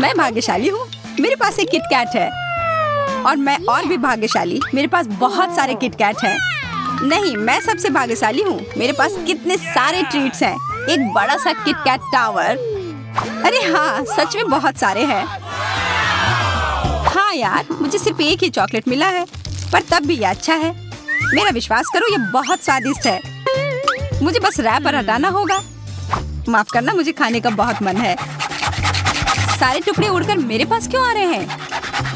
मैं भाग्यशाली हूँ, मेरे पास एक किटकैट है। और मैं और भी भाग्यशाली, मेरे पास बहुत सारे किटकैट हैं। नहीं, मैं सबसे भाग्यशाली हूँ, मेरे पास कितने सारे ट्रीट्स हैं। एक बड़ा सा किटकैट टावर। अरे हाँ, सच में बहुत सारे हैं। हाँ यार, मुझे सिर्फ एक ही चॉकलेट मिला है, पर तब भी ये अच्छा है। मेरा विश्वास करो, ये बहुत स्वादिष्ट है। मुझे बस रैपर हटाना होगा। माफ करना, मुझे खाने का बहुत मन है। सारे टुकड़े उड़कर मेरे पास क्यों आ रहे हैं?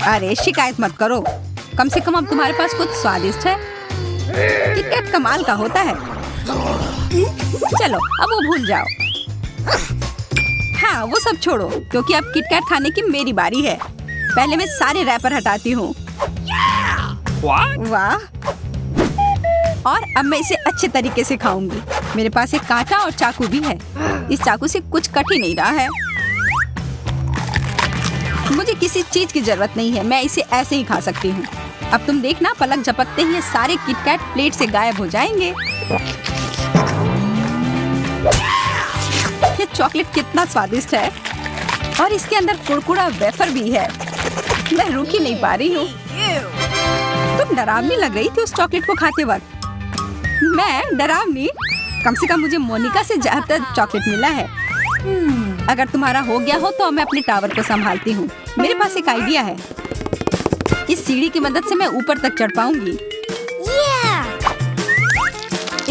अरे शिकायत मत करो, कम से कम अब तुम्हारे पास कुछ स्वादिष्ट है। किटकैट कमाल का होता है। चलो अब वो भूल जाओ। हाँ, वो सब छोड़ो, क्योंकि अब किटकैट खाने की मेरी बारी है। पहले मैं सारे रैपर हटाती हूँ। वाह! और अब मैं इसे अच्छे तरीके से खाऊंगी। मेरे पास एक कांटा और चाकू भी है। इस चाकू से कुछ कट ही नहीं रहा है। मुझे किसी चीज की जरूरत नहीं है, मैं इसे ऐसे ही खा सकती हूँ। अब तुम देखना, पलक झपकते ही ये सारे किटकैट प्लेट से गायब हो जाएंगे। ये चॉकलेट कितना स्वादिष्ट है, और इसके अंदर कुरकुरा वेफर भी है। मैं रुक ही नहीं पा रही हूँ। तुम डरावनी लग रही थी उस चॉकलेट को खाते वक्त। मैं डरावनी? कम से कम मुझे मोनिका से ज्यादा चॉकलेट मिला है। अगर तुम्हारा हो गया हो तो मैं अपने टावर को संभालती हूँ। मेरे पास एक आइडिया है। इस सीढ़ी की मदद से मैं ऊपर तक चढ़ पाऊंगी।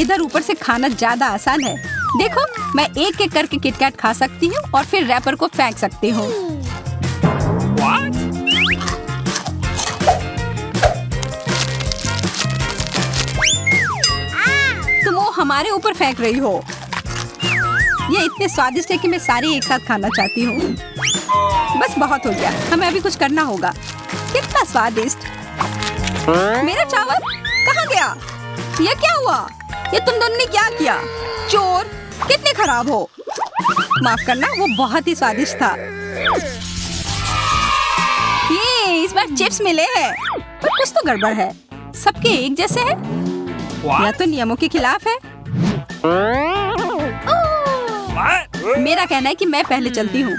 इधर ऊपर से खाना ज्यादा आसान है। देखो, मैं एक एक करके किटकैट खा सकती हूँ और फिर रैपर को फेंक सकती हूँ। तुम वो हमारे ऊपर फेंक रही हो। ये इतने स्वादिष्ट है कि मैं सारे एक साथ खाना चाहती हूँ। बस बहुत हो गया, हमें अभी कुछ करना होगा। कितना स्वादिष्ट! मेरा चावल कहाँ गया? ये क्या हुआ? ये तुम दोनों ने क्या किया? चोर! कितने खराब हो। माफ करना, वो बहुत ही स्वादिष्ट था। ये इस बार चिप्स मिले हैं, पर कुछ तो गड़बड़ है। सबके एक जैसे हैं, या तो नियमों के खिलाफ है। मेरा कहना है कि मैं पहले चलती हूँ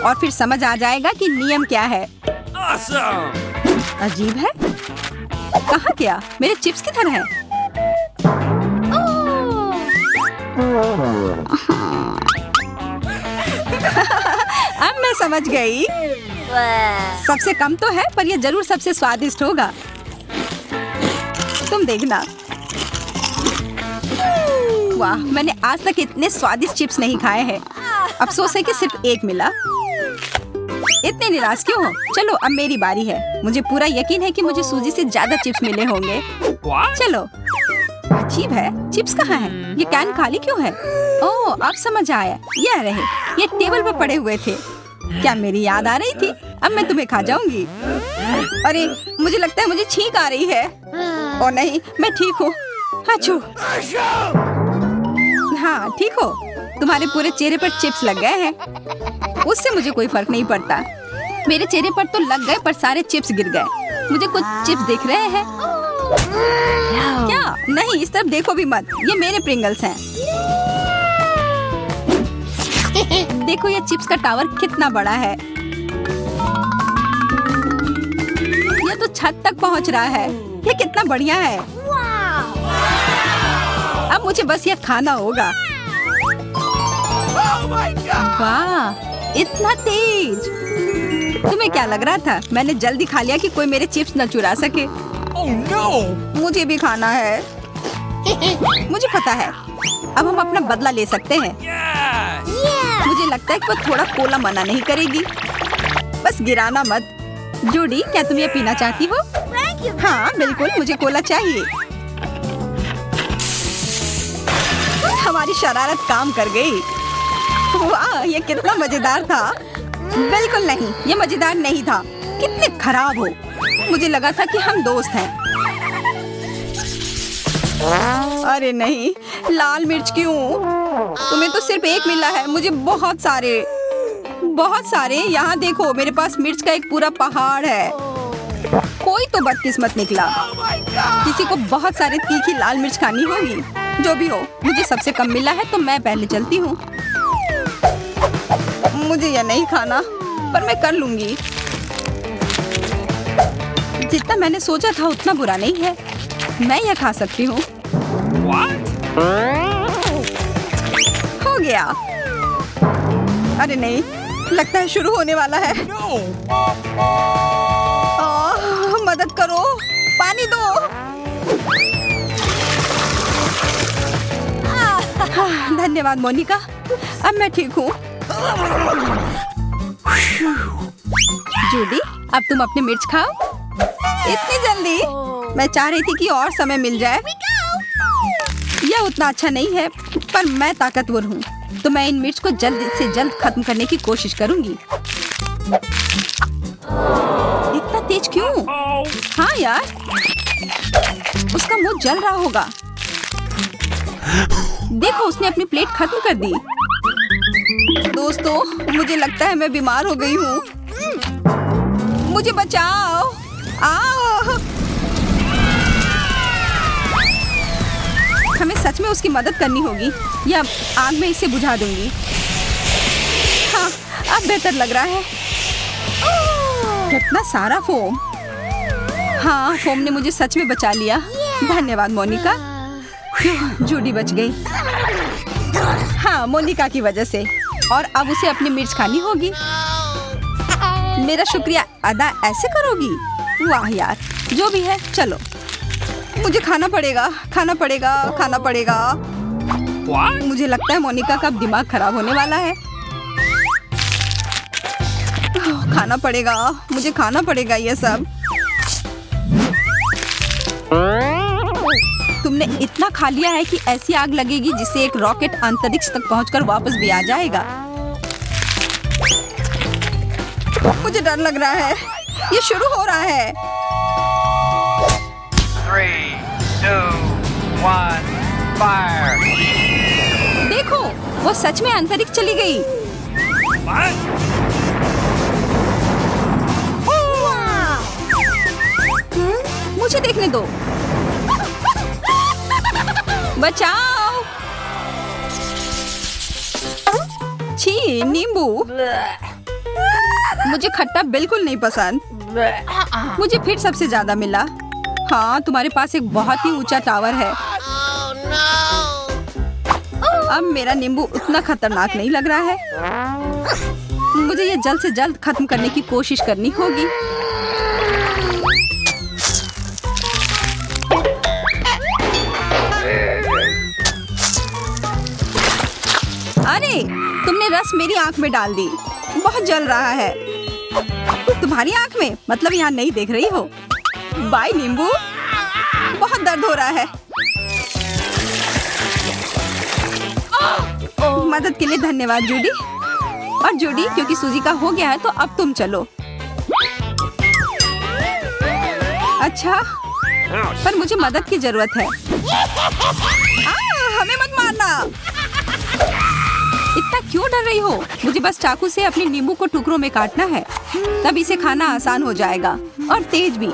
और फिर समझ आ जाएगा कि नियम क्या है। अजीब है, कहाँ गया? मेरे चिप्स की तरह है। अब मैं समझ गई। सबसे कम तो है, पर यह जरूर सबसे स्वादिष्ट होगा। तुम देखना। वाह, मैंने आज तक इतने स्वादिष्ट चिप्स नहीं खाए हैं। अफसोस है कि सिर्फ एक मिला। इतने निराश क्यों हो? चलो अब मेरी बारी है। मुझे पूरा यकीन है कि मुझे सूजी से ज्यादा चिप्स मिले होंगे। चलो। अजीब है, चिप्स कहाँ हैं? ये कैन खाली क्यों है? ओह, अब समझ आया, ये रहे। ये टेबल पर पड़े हुए थे। क्या मेरी याद आ रही थी? अब मैं तुम्हें खा जाऊंगी। अरे, मुझे लगता है मुझे छींक आ रही है। ओ नहीं, मैं ठीक हूँ। अच्छू। हाँ, ठीक हो? तुम्हारे पूरे चेहरे पर चिप्स लग गए हैं। उससे मुझे कोई फर्क नहीं पड़ता। मेरे चेहरे पर तो लग गए, पर सारे चिप्स गिर गए। मुझे कुछ चिप्स दिख रहे हैं। क्या? नहीं, इस तरफ देखो भी मत। ये मेरे प्रिंगल्स हैं। देखो, ये चिप्स का टावर कितना बड़ा है। ये तो छत तक पहुंच रहा है। ये कितना बढ़िया है। अब मुझे बस ये खाना होगा। वाह, इतना तेज! तुम्हें क्या लग रहा था? मैंने जल्दी खा लिया कि कोई मेरे चिप्स न चुरा सके। Oh no! मुझे भी खाना है। मुझे पता है, अब हम अपना बदला ले सकते हैं। मुझे लगता है कि वो थोड़ा कोला मना नहीं करेगी। बस गिराना मत। जूडी, क्या तुम ये पीना चाहती हो? हाँ बिल्कुल, मुझे कोला चाहिए। हमारी शरारत काम कर गई। वाह, ये कितना मजेदार था। बिल्कुल नहीं, ये मजेदार नहीं था। कितने खराब हो। मुझे लगा था कि हम दोस्त हैं। अरे नहीं, लाल मिर्च क्यों? तुम्हें तो सिर्फ एक मिला है, मुझे बहुत सारे। यहाँ देखो, मेरे पास मिर्च का एक पूरा पहाड़ है। कोई तो बदकिस्मत निकला। किसी को बहुत सारे तीखी लाल मिर्च खानी होगी। जो भी हो, मुझे सबसे कम मिला है, तो मैं पहले चलती हूँ। मुझे यह नहीं खाना। पर मैं कर लूंगी। जितना मैंने सोचा था उतना बुरा नहीं है। मैं यह खा सकती हूँ। What? हो गया। अरे नहीं, लगता है शुरू होने वाला है। No. मदद करो, पानी दो। धन्यवाद मोनिका, अब मैं ठीक हूँ। जूडी, अब तुम अपनी मिर्च खाओ। इतनी जल्दी? मैं चाह रही थी कि और समय मिल जाए। यह उतना अच्छा नहीं है, पर मैं ताकतवर हूँ, तो मैं इन मिर्च को जल्द से जल्द खत्म करने की कोशिश करूंगी। इतना तेज क्यों? हाँ यार, उसका मुंह जल रहा होगा। देखो, उसने अपनी प्लेट खत्म कर दी। दोस्तों, मुझे लगता है मैं बीमार हो गई हूँ। मुझे बचाओ। आओ। हमें सच में उसकी मदद करनी होगी, या आग में इसे बुझा दूंगी। हाँ, अब बेहतर लग रहा है। कितना सारा फोम। हाँ, फोम ने मुझे सच में बचा लिया। धन्यवाद मोनिका। जूडी बच गई। हाँ, मोनिका की वजह से। और अब उसे अपनी मिर्च खानी होगी। मेरा शुक्रिया अदा ऐसे करोगी? वाह यार, जो भी है, चलो। मुझे खाना पड़ेगा, खाना पड़ेगा, खाना पड़ेगा। What? मुझे लगता है मोनिका का अब दिमाग खराब होने वाला है। खाना पड़ेगा, मुझे खाना पड़ेगा ये सब। तुमने इतना खा लिया है कि ऐसी आग लगेगी जिससे एक रॉकेट अंतरिक्ष तक पहुंचकर वापस भी आ जाएगा। मुझे डर लग रहा है। ये शुरू हो रहा है। 3, 2, 1, fire! देखो, वो सच में अंतरिक्ष चली गई। What? मुझे देखने दो। बचाओ। छी, नींबू। मुझे खट्टा बिल्कुल नहीं पसंद। मुझे फिर सबसे ज्यादा मिला। हाँ, तुम्हारे पास एक बहुत ही ऊंचा टावर है। अब मेरा नींबू उतना खतरनाक नहीं लग रहा है। मुझे ये जल्द से जल्द खत्म करने की कोशिश करनी होगी। अरे, तुमने रस मेरी आंख में डाल दी। बहुत जल रहा है। तुम्हारी आंख में? मतलब यहाँ नहीं देख रही हो? बाय नींबू, बहुत दर्द हो रहा है। मदद के लिए धन्यवाद जूडी। और जूडी, क्योंकि सूजी का हो गया है तो अब तुम चलो। अच्छा, पर मुझे मदद की जरूरत है। हमें मत मारना। इतना क्यों डर रही हो? मुझे बस चाकू से अपने नींबू को टुकड़ों में काटना है, तब इसे खाना आसान हो जाएगा और तेज भी।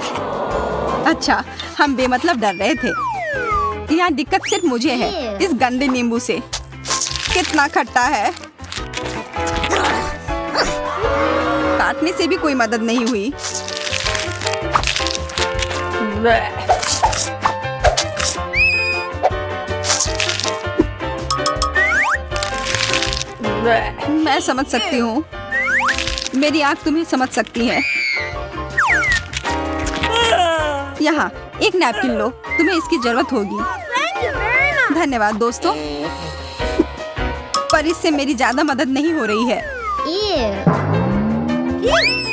अच्छा, हम बेमतलब डर रहे थे। यहाँ दिक्कत सिर्फ मुझे है, इस गंदे नींबू से। कितना खट्टा है। काटने से भी कोई मदद नहीं हुई। मैं समझ सकती हूँ। मेरी आँख तुम्हें समझ सकती है। यहाँ एक नैपकिन लो, तुम्हें इसकी जरूरत होगी। धन्यवाद दोस्तों, पर इससे मेरी ज्यादा मदद नहीं हो रही है।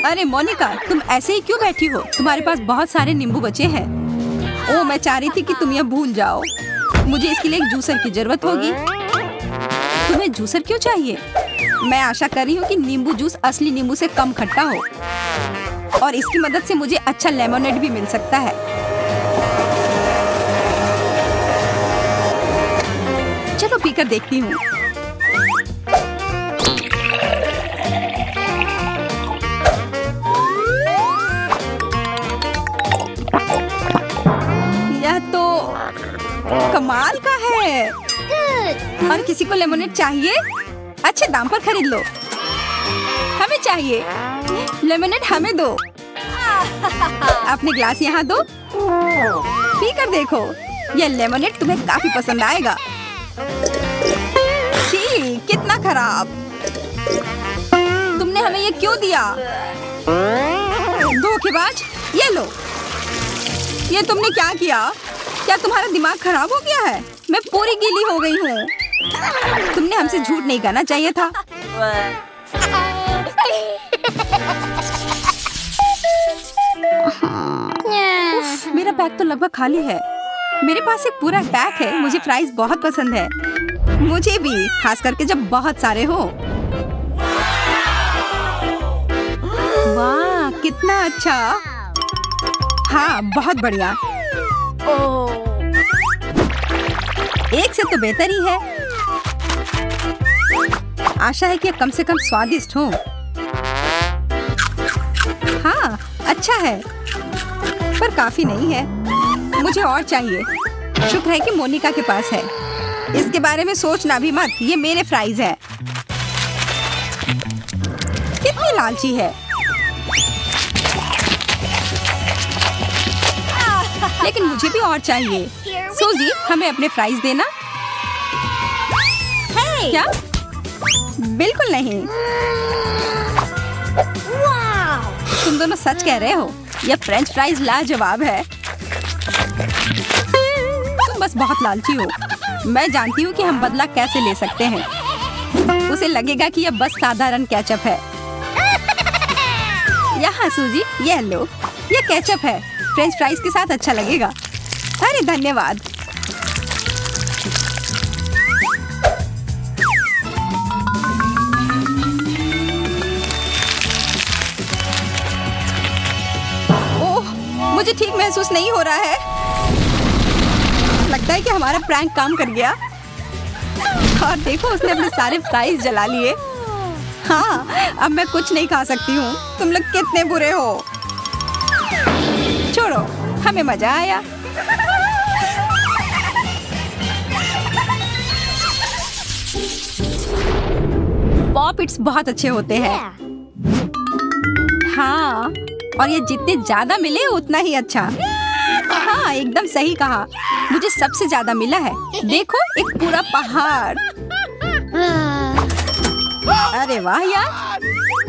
अरे मोनिका, तुम ऐसे ही क्यों बैठी हो? तुम्हारे पास बहुत सारे नींबू बचे हैं। ओह, मैं चाह रही थी कि तुम यह भूल जाओ। मुझे इसके लिए एक जूसर की जरूरत होगी। तुम्हें जूसर क्यों चाहिए? मैं आशा कर रही हूँ कि नींबू जूस असली नींबू से कम खट्टा हो, और इसकी मदद से मुझे अच्छा लेमोनेड भी मिल सकता है। चलो पीकर देखती हूँ। यह तो कमाल का है। और किसी को लेमोनेड चाहिए? अच्छे दाम पर खरीद लो। हमें चाहिए। लेमनेड हमें दो। अपने ग्लास यहाँ दो, पी कर देखो। यह लेमनेड तुम्हें काफी पसंद आएगा। छी, कितना खराब। तुमने हमें ये क्यों दिया? धोखेबाज। ये लो। ये तुमने क्या किया? क्या तुम्हारा दिमाग खराब हो गया है? मैं पूरी गीली हो गई हूँ। तुमने हमसे झूठ नहीं कहना चाहिए था। उफ, मेरा बैग तो लगभग खाली है। मेरे पास एक पूरा पैक है। मुझे फ्राइज बहुत पसंद है। मुझे भी, खास करके जब बहुत सारे हो। वाह, कितना अच्छा। हाँ, बहुत बढ़िया। एक से तो बेहतर ही है। आशा है कि कम से कम स्वादिष्ट हो। हाँ, अच्छा है, पर काफी नहीं है। मुझे और चाहिए। शुक्र है कि मोनिका के पास है। इसके बारे में सोचना भी मत। ये मेरे फ्राइज है। कितनी लालची है। लेकिन मुझे भी और चाहिए। सूजी, हमें अपने फ्राइज देना। क्या? बिल्कुल नहीं। तुम दोनों सच कह रहे हो। यह फ्रेंच फ्राइज लाजवाब है। तुम बस बहुत लालची हो। मैं जानती हूँ कि हम बदला कैसे ले सकते हैं। उसे लगेगा कि यह बस साधारण केचप है। यहाँ सूजी, यह लो। यह केचप है। फ्रेंच फ्राइज के साथ अच्छा लगेगा। अरे धन्यवाद। ओह, मुझे ठीक महसूस नहीं हो रहा है। लगता है कि हमारा प्रैंक काम कर गया। और देखो, उसने अपने सारे फ्राइज जला लिए। हाँ, अब मैं कुछ नहीं खा सकती हूँ। तुम लोग कितने बुरे हो। छोड़ो, हमें मजा आया। पॉपिट्स बहुत अच्छे होते हैं। हाँ, और ये जितने ज्यादा मिले उतना ही अच्छा। हाँ, एकदम सही कहा। मुझे सबसे ज्यादा मिला है। देखो, एक पूरा पहाड़। अरे वाह यार,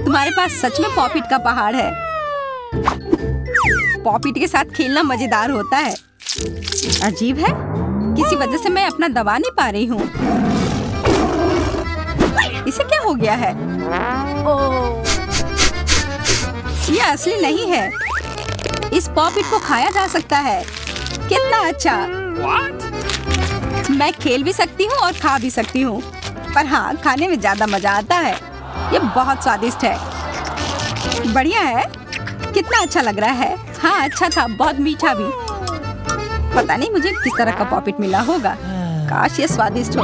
तुम्हारे पास सच में पॉपिट का पहाड़ है। पॉपिट के साथ खेलना मजेदार होता है। अजीब है, किसी वजह से मैं अपना दबा नहीं पा रही हूँ। इसे क्या हो गया है? यह असली नहीं है। इस पॉपिट को खाया जा सकता है। कितना अच्छा। What? मैं खेल भी सकती हूँ और खा भी सकती हूँ। पर हाँ, खाने में ज्यादा मजा आता है। ये बहुत स्वादिष्ट है। बढ़िया है। कितना अच्छा लग रहा है। हाँ, अच्छा था, बहुत मीठा भी। पता नहीं मुझे किस तरह का पॉपिट मिला होगा। काश ये स्वादिष्ट हो।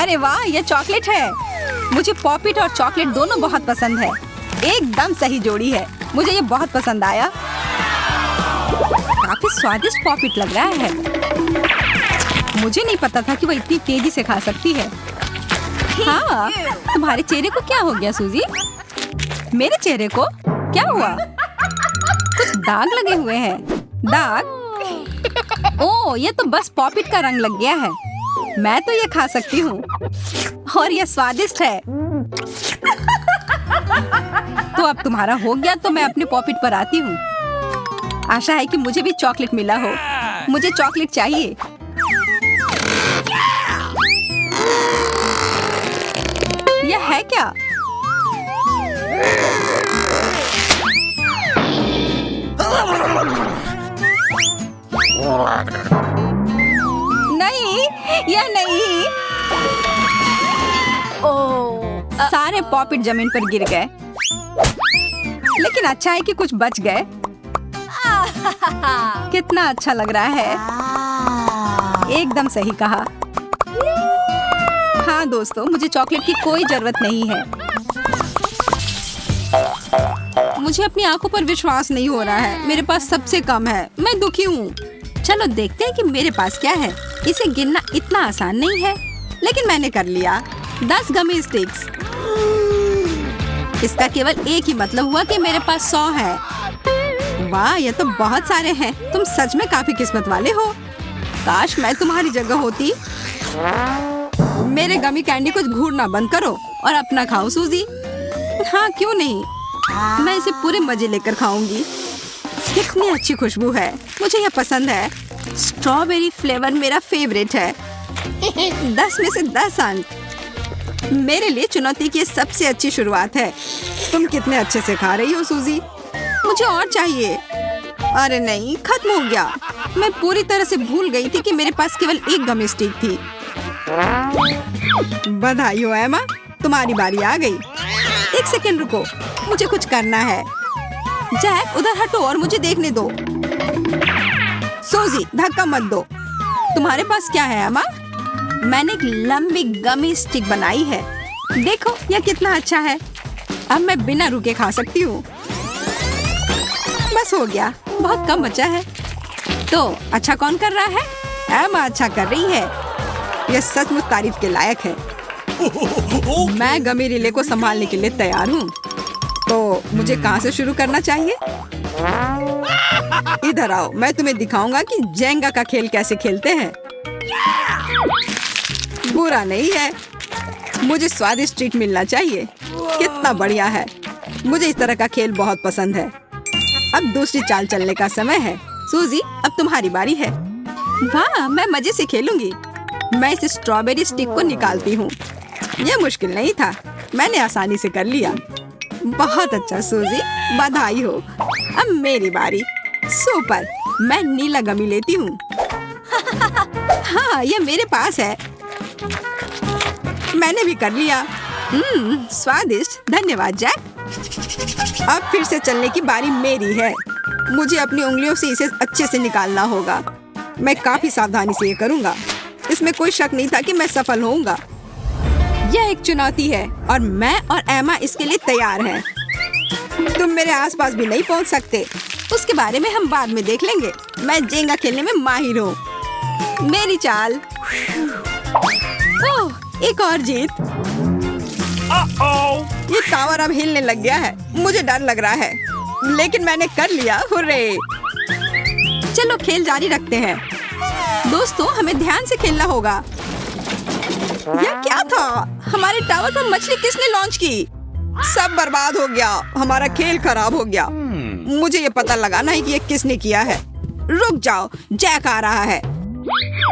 अरे वाह, ये चॉकलेट है। मुझे पॉपिट और चॉकलेट दोनों बहुत पसंद है। एकदम सही जोड़ी है। मुझे ये बहुत पसंद आया। काफी स्वादिष्ट पॉपिट लग रहा है। मुझे नहीं पता था कि वो इतनी तेजी से खा सकती है। हाँ, तुम्हारे चेहरे को क्या हो गया सूजी? मेरे चेहरे को क्या हुआ? कुछ दाग लगे हुए हैं। दाग? ओह, ये तो बस पॉपिट का रंग लग गया है। मैं तो ये खा सकती हूँ और ये स्वादिष्ट है। तो अब तुम्हारा हो गया तो मैं अपने पॉपिट पर आती हूँ। आशा है कि मुझे भी चॉकलेट मिला हो। मुझे चॉकलेट चाहिए। यह है क्या? नहीं, यह नहीं। सारे पॉपिट जमीन पर गिर गए। लेकिन अच्छा है कि कुछ बच गए। कितना अच्छा लग रहा है। एकदम सही कहा। हाँ दोस्तों, मुझे चॉकलेट की कोई जरूरत नहीं है। मुझे अपनी आंखों पर विश्वास नहीं हो रहा है। मेरे पास सबसे कम है। मैं दुखी हूँ। चलो देखते हैं कि मेरे पास क्या है। इसे गिनना इतना आसान नहीं है, लेकिन मैंने कर लिया। 10 गमी स्टिक्स। इसका केवल एक ही मतलब हुआ कि मेरे पास 100 है। वाह, ये तो बहुत सारे हैं। तुम सच में काफी किस्मत वाले हो। काश मैं तुम्हारी जगह होती। मेरे गमी कैंडी को घूरना बंद करो और अपना खाओ सूजी। हाँ, क्यों नहीं, मैं इसे पूरे मजे लेकर खाऊंगी। कितनी अच्छी खुशबू है, मुझे यह पसंद है। स्ट्रॉबेरी फ्लेवर मेरा फेवरेट है। 10 में से 10 अंक। मेरे लिए चुनौती की सबसे अच्छी शुरुआत है। तुम कितने अच्छे से खा रही हो सूजी। मुझे और चाहिए। अरे नहीं, खत्म हो गया। मैं पूरी तरह से भूल गई थी कि मेरे पास केवल एक गम स्टिक थी। बधाई हो एमा, तुम्हारी बारी आ गई। 1 सेकंड रुको, मुझे कुछ करना है। जैक, उधर हटो और मुझे देखने दो। सूजी, धक्का मत दो। तुम्हारे पास क्या है एमा? मैंने एक लंबी गमी स्टिक बनाई है। देखो यह कितना अच्छा है। अब मैं बिना रुके खा सकती हूँ। बस हो गया, बहुत कम बचा है। तो अच्छा कौन कर रहा है? एमा अच्छा कर रही है। यह सचमुच तारीफ के लायक है। मैं गमी रिले को संभालने के लिए तैयार हूँ। तो मुझे कहाँ से शुरू करना चाहिए? इधर आओ, मैं तुम्हें दिखाऊंगा कि जेंगा का खेल कैसे खेलते हैं। बुरा नहीं है, मुझे स्वादिष्ट ट्रीट मिलना चाहिए। कितना बढ़िया है, मुझे इस तरह का खेल बहुत पसंद है। अब दूसरी चाल चलने का समय है। सूजी, अब तुम्हारी बारी है। वाह, मैं मजे से खेलूंगी। मैं इस स्ट्रॉबेरी स्टिक को निकालती हूँ। यह मुश्किल नहीं था, मैंने आसानी से कर लिया। बहुत अच्छा सूजी, बधाई हो। अब मेरी बारी। सुपर, मैं नीला गमी लेती हूँ। हाँ, यह मेरे पास है। मैंने भी कर लिया। स्वादिष्ट, धन्यवाद जैक। अब फिर से चलने की बारी मेरी है। मुझे अपनी उंगलियों से इसे अच्छे से निकालना होगा। मैं काफी सावधानी से ये करूँगा। इसमें कोई शक नहीं था कि मैं सफल होऊंगा। यह एक चुनौती है और मैं और एमा इसके लिए तैयार हैं। तुम मेरे आसपास भी नहीं पहुंच सकते। उसके बारे में हम बाद में देख लेंगे। मैं जेंगा खेलने में माहिर हूँ। मेरी चाल। ओह, एक और जीत। ये टावर अब हिलने लग गया है। मुझे डर लग रहा है, लेकिन मैंने कर लिया। हुर्रे! चलो खेल जारी रखते हैं। दोस्तों, हमें ध्यान से खेलना होगा। यह क्या था? हमारे टावर पर मछली किसने लॉन्च की? सब बर्बाद हो गया। हमारा खेल खराब हो गया। मुझे ये पता लगाना है कि ये किसने किया है। रुक जाओ, जैक आ रहा है।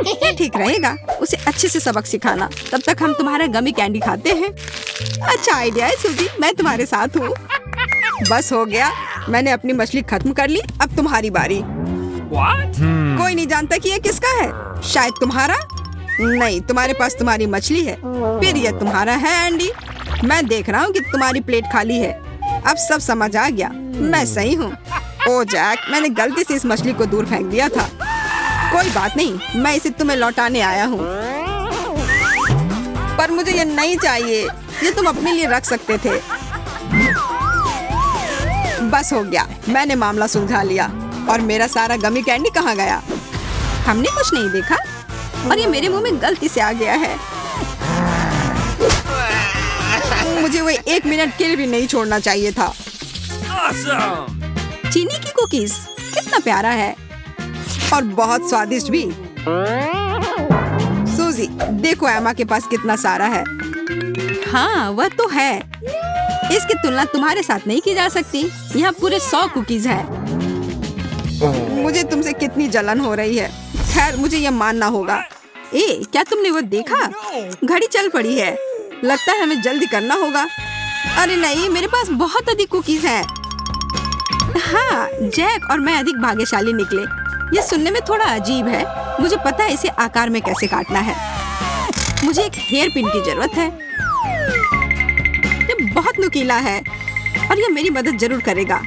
ये ठीक रहेगा, उसे अच्छे से सबक सिखाना। तब तक हम तुम्हारा गमी कैंडी खाते हैं। अच्छा आइडिया है सूजी, मैं तुम्हारे साथ हूँ। बस हो गया, मैंने अपनी मछली खत्म कर ली। अब तुम्हारी बारी। कोई नहीं जानता कि ये किसका है। शायद तुम्हारा। नहीं, तुम्हारे पास तुम्हारी मछली है। फिर ये तुम्हारा है एंडी। मैं देख रहा हूँ कि तुम्हारी प्लेट खाली है। अब सब समझ आ गया, मैं सही हूँ। ओ जैक, मैंने गलती से इस मछली को दूर फेंक दिया था। कोई बात नहीं, मैं इसे तुम्हें लौटाने आया हूँ। पर मुझे ये नहीं चाहिए। ये तुम अपने लिए रख सकते थे। बस हो गया, मैंने मामला सुलझा लिया। और मेरा सारा गमी कैंडी कहाँ गया? हमने कुछ नहीं देखा और ये मेरे मुंह में गलती से आ गया है। मुझे वो 1 मिनट के लिए भी नहीं छोड़ना चाहिए था। चीनी की कुकीज, कितना प्यारा है और बहुत स्वादिष्ट भी। सूजी, देखो एमा के पास कितना सारा है। हाँ, वह तो है। इसकी तुलना तुम्हारे साथ नहीं की जा सकती। यहाँ पूरे 100 कुकीज हैं। मुझे तुमसे कितनी जलन हो रही है। खैर, मुझे यह मानना होगा। क्या तुमने वो देखा? घड़ी चल पड़ी है। लगता है हमें जल्दी करना होगा। अरे नहीं, मेरे पास बहुत अधिक कुकीज हैं। हाँ, जैक और मैं अधिक भाग्यशाली निकले। ये सुनने में थोड़ा अजीब है। मुझे पता है इसे आकार में कैसे काटना है। मुझे एक हेयर पिन की जरूरत है। ये बहुत नुकीला है और ये मेरी मदद जरूर करेगा।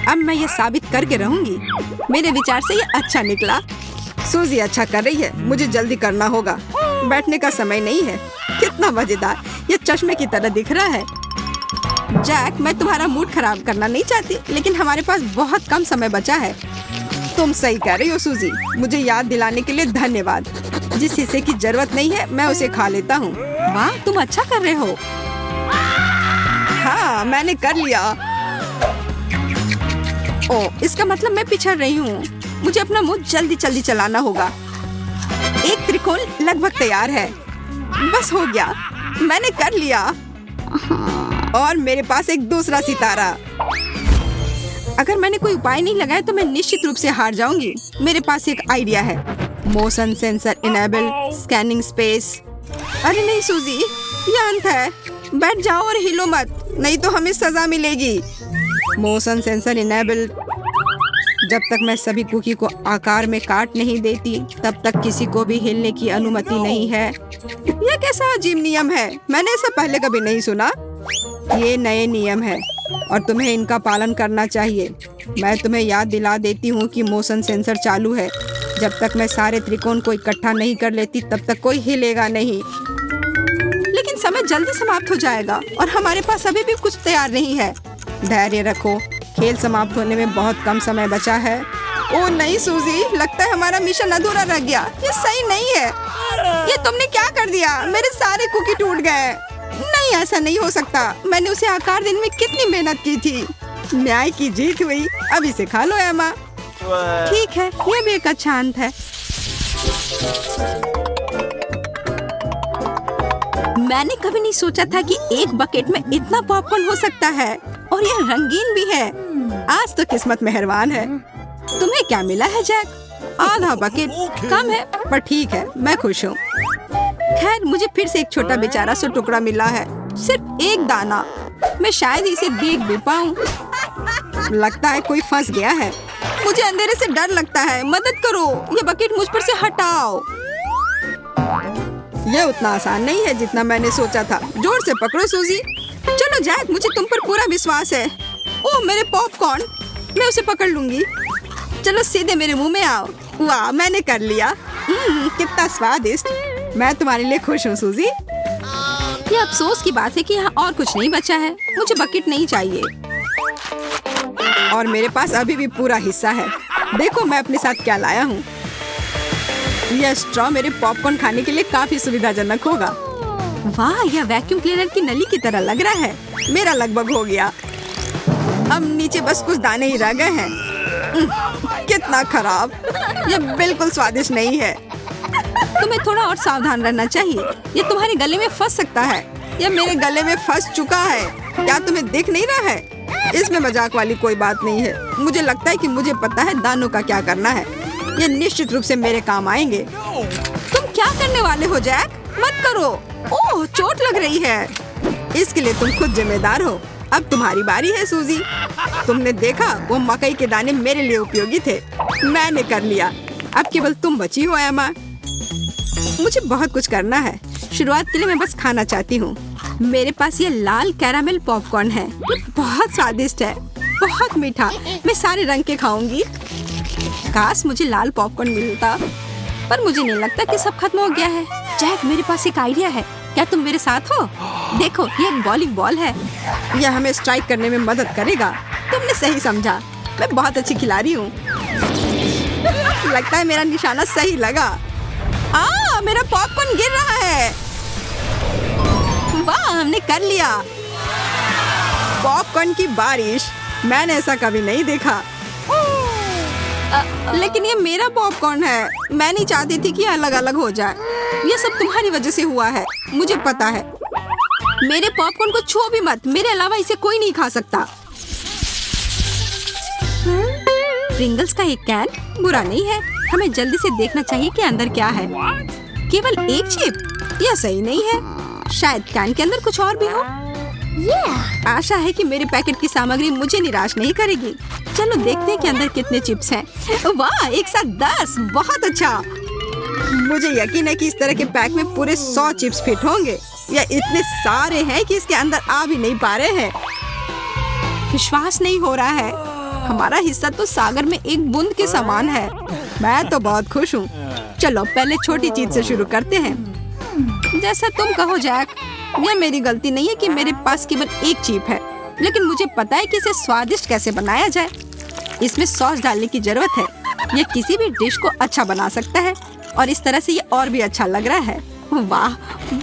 अब मैं ये साबित करके रहूंगी। मेरे विचार से ये अच्छा निकला। सूजी अच्छा कर रही है। मुझे जल्दी करना होगा। बैठने का समय नहीं है। कितना मजेदार, ये चश्मे की तरह दिख रहा है। जैक, मैं तुम्हारा मूड खराब करना नहीं चाहती, लेकिन हमारे पास बहुत कम समय बचा है। तुम सही कह रही हो सूजी। मुझे याद दिलाने के लिए धन्यवाद। जिस हिस्से की जरूरत नहीं है, मैं उसे खा लेता हूँ। वाह, तुम अच्छा कर रहे हो। हाँ, हाँ, मैंने कर लिया। ओह, इसका मतलब मैं पिछड़ रही हूँ। मुझे अपना मुंह जल्दी जल्दी चलाना होगा। एक त्रिकोण लगभग तैयार है। बस हो गया, मैंने कर लिया। और मेरे पास एक दूसरा सितारा। अगर मैंने कोई उपाय नहीं लगाया तो मैं निश्चित रूप से हार जाऊंगी। मेरे पास एक आइडिया है। Motion sensor enable, scanning space. अरे नहीं सूजी, ये अंत है। बैठ जाओ और हिलो मत, नहीं तो हमें सजा मिलेगी। Motion sensor enable. जब तक मैं सभी कुकी को आकार में काट नहीं देती तब तक किसी को भी हिलने की अनुमति नहीं है। यह कैसा अजीब नियम है, मैंने ऐसा पहले कभी नहीं सुना। ये नए नियम है और तुम्हें इनका पालन करना चाहिए। मैं तुम्हें याद दिला देती हूँ कि मोशन सेंसर चालू है। जब तक मैं सारे त्रिकोण को इकट्ठा नहीं कर लेती तब तक कोई हिलेगा नहीं। लेकिन समय जल्दी समाप्त हो जाएगा और हमारे पास अभी भी कुछ तैयार नहीं है। धैर्य रखो, खेल समाप्त होने में बहुत कम समय बचा है। ओह नहीं सूजी, लगता है हमारा मिशन अधूरा रह गया। ये सही नहीं है। ये तुमने क्या कर दिया? मेरे सारे कुकी टूट गए। नहीं, ऐसा नहीं हो सकता। मैंने उसे आकार देने में कितनी मेहनत की थी। न्याय की जीत हुई। अब इसे खा लो एमा। ठीक है, ये भी एक अच्छा अंत है। मैंने कभी नहीं सोचा था कि एक बकेट में इतना पॉपकॉर्न हो सकता है और यह रंगीन भी है। आज तो किस्मत मेहरबान है। तुम्हें क्या मिला है जैक? आधा बकेट कम है पर ठीक है, मैं खुश हूँ। खैर, मुझे फिर से एक छोटा बेचारा सा टुकड़ा मिला है, सिर्फ एक दाना। मैं शायद इसे देख भी पाऊँ। लगता है कोई फंस गया है। मुझे अंधेरे से डर लगता है, मदद करो। ये बकेट मुझ पर से हटाओ। यह उतना आसान नहीं है जितना मैंने सोचा था। जोर से पकड़ो सूजी। चलो जैक, मुझे तुम पर पूरा विश्वास है। ओह मेरे पॉपकॉर्न, मैं उसे पकड़ लूंगी। चलो सीधे मेरे मुंह में आओ। वाह, मैंने कर लिया। कितना स्वादिष्ट। मैं तुम्हारे लिए खुश हूँ सूजी। ये अफसोस की बात है कि यहाँ और कुछ नहीं बचा है। मुझे बकेट नहीं चाहिए और मेरे पास अभी भी पूरा हिस्सा है। देखो मैं अपने साथ क्या लाया हूँ। यह स्ट्रॉ मेरे पॉपकॉर्न खाने के लिए काफी सुविधाजनक होगा। वाह, यह वैक्यूम क्लीनर की नली की तरह लग रहा है। मेरा लगभग हो गया। अब नीचे बस कुछ दाने ही रह गए हैं। कितना खराब। यह बिल्कुल स्वादिष्ट नहीं है। तुम्हें थोड़ा और सावधान रहना चाहिए। ये तुम्हारे गले में फंस सकता है। यह मेरे गले में फंस चुका है। क्या तुम्हें दिख नहीं रहा है? इसमें मजाक वाली कोई बात नहीं है। मुझे लगता है कि मुझे पता है दानों का क्या करना है। ये निश्चित रूप से मेरे काम आएंगे। तुम क्या करने वाले हो जैक? मत करो। ओह, चोट लग रही है। इसके लिए तुम खुद जिम्मेदार हो। अब तुम्हारी बारी है सूजी। तुमने देखा, वो मकई के दाने मेरे लिए उपयोगी थे। मैंने कर लिया। अब केवल तुम बची हो एमा। मुझे बहुत कुछ करना है। शुरुआत के लिए मैं बस खाना चाहती हूँ। मेरे पास ये लाल कैरामेल पॉपकॉर्न है। ये बहुत स्वादिष्ट है, बहुत मीठा। मैं सारे रंग के खाऊंगी। काश मुझे लाल पॉपकॉर्न मिलता, पर मुझे नहीं लगता कि सब खत्म हो गया है। जैक, मेरे पास एक आइडिया है। क्या तुम मेरे साथ हो? देखो, ये एक बॉलिंग बॉल है। यह हमें स्ट्राइक करने में मदद करेगा। तुमने सही समझा। मैं बहुत अच्छी खिलाड़ी हूँ। लगता है मेरा निशाना सही लगा। मेरा पॉपकॉर्न गिर रहा है। वाह, हमने कर लिया। पॉपकॉर्न की बारिश। मैंने ऐसा कभी नहीं देखा। लेकिन ये मेरा पॉपकॉर्न है। मैं नहीं चाहती थी कि अलग अलग हो जाए। ये सब तुम्हारी वजह से हुआ है, मुझे पता है। मेरे पॉपकॉर्न को छुओ भी मत। मेरे अलावा इसे कोई नहीं खा सकता। प्रिंगल्स का एक कैन बुरा नहीं है। हमें जल्दी से देखना चाहिए कि अंदर क्या है। केवल एक चिप? यह सही नहीं है। शायद कैन के अंदर कुछ और भी हो। आशा है कि मेरे पैकेट की सामग्री मुझे निराश नहीं करेगी। चलो देखते हैं कि अंदर कितने चिप्स हैं। वाह, एक साथ 10। बहुत अच्छा। मुझे यकीन है कि इस तरह के पैक में पूरे 100 चिप्स फिट होंगे। यह इतने सारे हैं कि इसके अंदर आ भी नहीं पा रहे हैं। विश्वास नहीं हो रहा है। हमारा हिस्सा तो सागर में एक बूंद के समान है। मैं तो बहुत खुश हूँ। चलो पहले छोटी चीज से शुरू करते हैं। जैसा तुम कहो जैक। यह मेरी गलती नहीं है कि मेरे पास केवल एक चिप है, लेकिन मुझे पता है कि इसे स्वादिष्ट कैसे बनाया जाए। इसमें सॉस डालने की जरूरत है। यह किसी भी डिश को अच्छा बना सकता है और इस तरह से ये और भी अच्छा लग रहा है। वाह,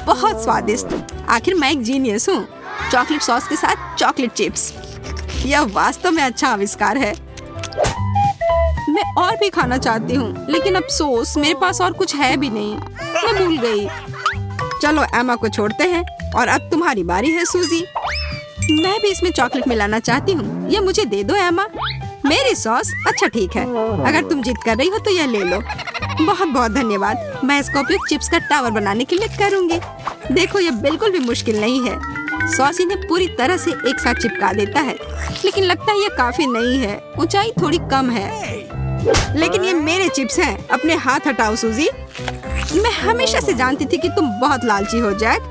बहुत स्वादिष्ट। आखिर मैं एक जीनियस हूँ। चॉकलेट सॉस के साथ चॉकलेट चिप्स। यह वास्तव में अच्छा आविष्कार है। मैं और भी खाना चाहती हूँ, लेकिन अफसोस मेरे पास और कुछ है भी नहीं। मैं भूल गई। चलो एमा को छोड़ते हैं और अब तुम्हारी बारी है सूजी। मैं भी इसमें चॉकलेट मिलाना चाहती हूँ। ये मुझे दे दो एमा। मेरी सॉस? अच्छा ठीक है, अगर तुम जिद कर रही हो तो यह ले लो। बहुत बहुत धन्यवाद। मैं इसका उपयोग चिप्स का टावर बनाने के लिए करूँगी। देखो यह बिल्कुल भी मुश्किल नहीं है। सॉस इन्हें पूरी तरह से एक साथ चिपका देता है, लेकिन लगता है यह काफी नहीं है। ऊंचाई थोड़ी कम है, लेकिन ये मेरे चिप्स हैं। अपने हाथ हटाओ सूजी। मैं हमेशा से जानती थी कि तुम बहुत लालची हो जैक।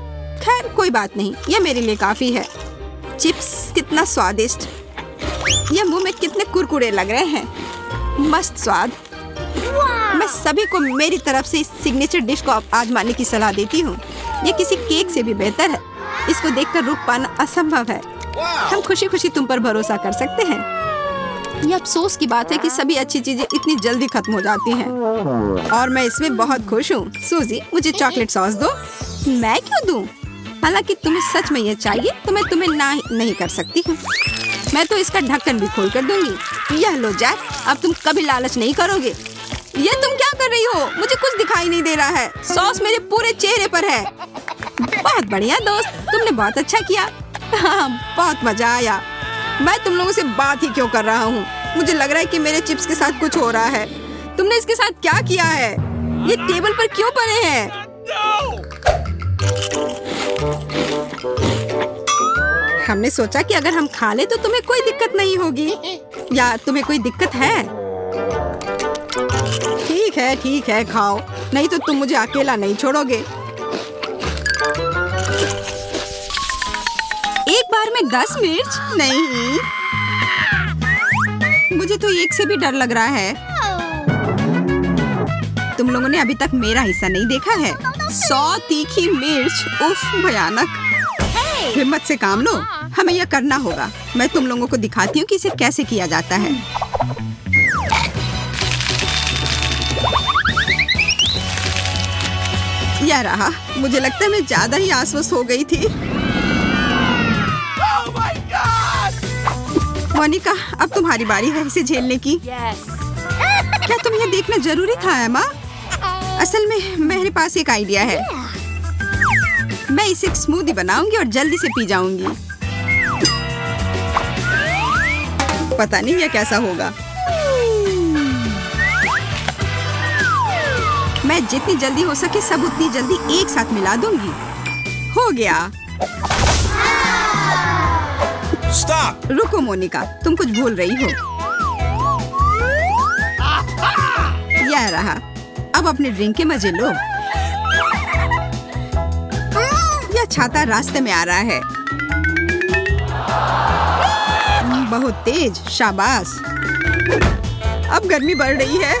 खैर कोई बात नहीं, यह मेरे लिए काफी है। चिप्स कितना स्वादिष्ट। यह मुंह में कितने कुरकुरे लग रहे हैं। मस्त स्वाद। मैं सभी को मेरी तरफ से इस सिग्नेचर डिश को आजमाने की सलाह देती हूँ। यह किसी केक से भी बेहतर है। इसको देखकर रुक पाना असंभव है। हम खुशी खुशी तुम पर भरोसा कर सकते हैं। यह अफसोस की बात है कि सभी अच्छी चीजें इतनी जल्दी खत्म हो जाती हैं, और मैं इसमें बहुत खुश हूँ। सूजी मुझे चॉकलेट सॉस दो। मैं क्यों दूँ? हालांकि तुम्हें सच में यह चाहिए तो मैं तुम्हें ना नहीं कर सकती हूँ। मैं तो इसका ढक्कन भी खोल कर दूंगी। यह लो जैक, अब तुम कभी लालच नहीं करोगे। ये तुम क्या कर रही हो? मुझे कुछ दिखाई नहीं दे रहा है। सॉस मेरे पूरे चेहरे पर है। बहुत बढ़िया दोस्त, तुमने बहुत अच्छा किया। हाँ, बहुत मजा आया। मैं तुम लोगों से बात ही क्यों कर रहा हूँ? मुझे लग रहा है कि मेरे चिप्स के साथ कुछ हो रहा है। तुमने इसके साथ क्या किया है? ये टेबल पर क्यों पड़े हैं? हमने सोचा कि अगर हम खा ले तो तुम्हें कोई दिक्कत नहीं होगी। या तुम्हें कोई दिक्कत है? ठीक है, खाओ। नहीं तो तुम मुझे अकेला नहीं छोड़ोगे। एक बार में 10 मिर्च? नहीं, मुझे तो एक से भी डर लग रहा है। तुम लोगों ने अभी तक मेरा हिस्सा नहीं देखा है। 100 तीखी मिर्च, उफ भयानक। हिम्मत से काम लो, हमें यह करना होगा। मैं तुम लोगों को दिखाती हूँ कि इसे कैसे किया जाता है। यह रहा। मुझे लगता है मैं ज्यादा ही आश्वस्त हो गई थी। मोनिका, अब तुम्हारी बारी है इसे झेलने की। क्या तुम यह देखना जरूरी था एमा? असल में मेरे पास एक आइडिया है। मैं इसे एक स्मूदी बनाऊंगी और जल्दी से पी जाऊंगी। पता नहीं यह कैसा होगा। मैं जितनी जल्दी हो सके सब उतनी जल्दी एक साथ मिला दूंगी। हो गया। Stop! रुको मोनिका, तुम कुछ भूल रही हो। यह रहा। अब अपने ड्रिंक के मजे लो। यह छाता रास्ते में आ रहा है। बहुत तेज, शाबाश। अब गर्मी बढ़ रही है।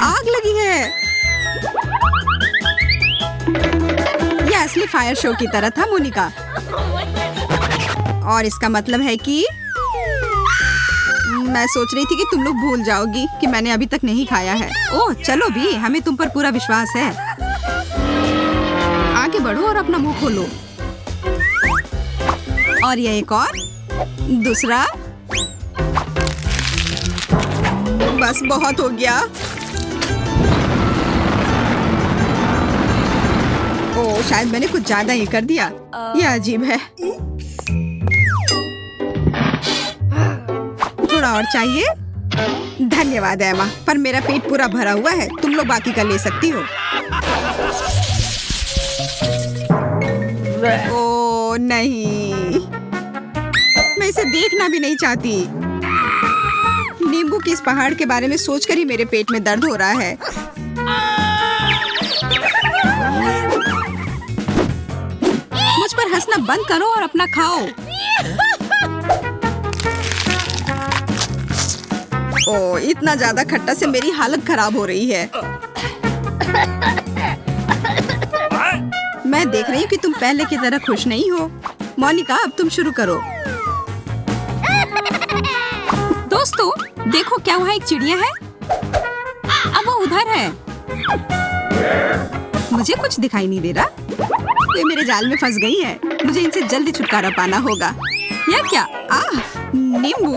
आग लगी है। यह असली फायर शो की तरह था मोनिका। और इसका मतलब है कि मैं सोच रही थी कि तुम लोग भूल जाओगी कि मैंने अभी तक नहीं खाया है। ओह चलो भी, हमें तुम पर पूरा विश्वास है। आगे बढ़ो और अपना मुंह खोलो। और यह एक और, दूसरा। बस बहुत हो गया। ओह शायद मैंने कुछ ज्यादा ही कर दिया। यह अजीब है। थोड़ा और चाहिए? धन्यवाद एमा, पर मेरा पेट पूरा भरा हुआ है। तुम लोग बाकी का ले सकती हो। ओह नहीं, मैं इसे देखना भी नहीं चाहती। नींबू की इस पहाड़ के बारे में सोचकर ही मेरे पेट में दर्द हो रहा है। मुझ पर हंसना बंद करो और अपना खाओ। ओह इतना ज्यादा खट्टा से मेरी हालत खराब हो रही है। मैं देख रही हूँ कि तुम पहले की तरह खुश नहीं हो। मोनिका, अब तुम शुरू करो। दोस्तों देखो, क्या वहाँ एक चिड़िया है? अब वो उधर है। मुझे कुछ दिखाई नहीं दे रहा। ये मेरे जाल में फंस गई है। मुझे इनसे जल्दी छुटकारा पाना होगा। यह क्या? नींबू।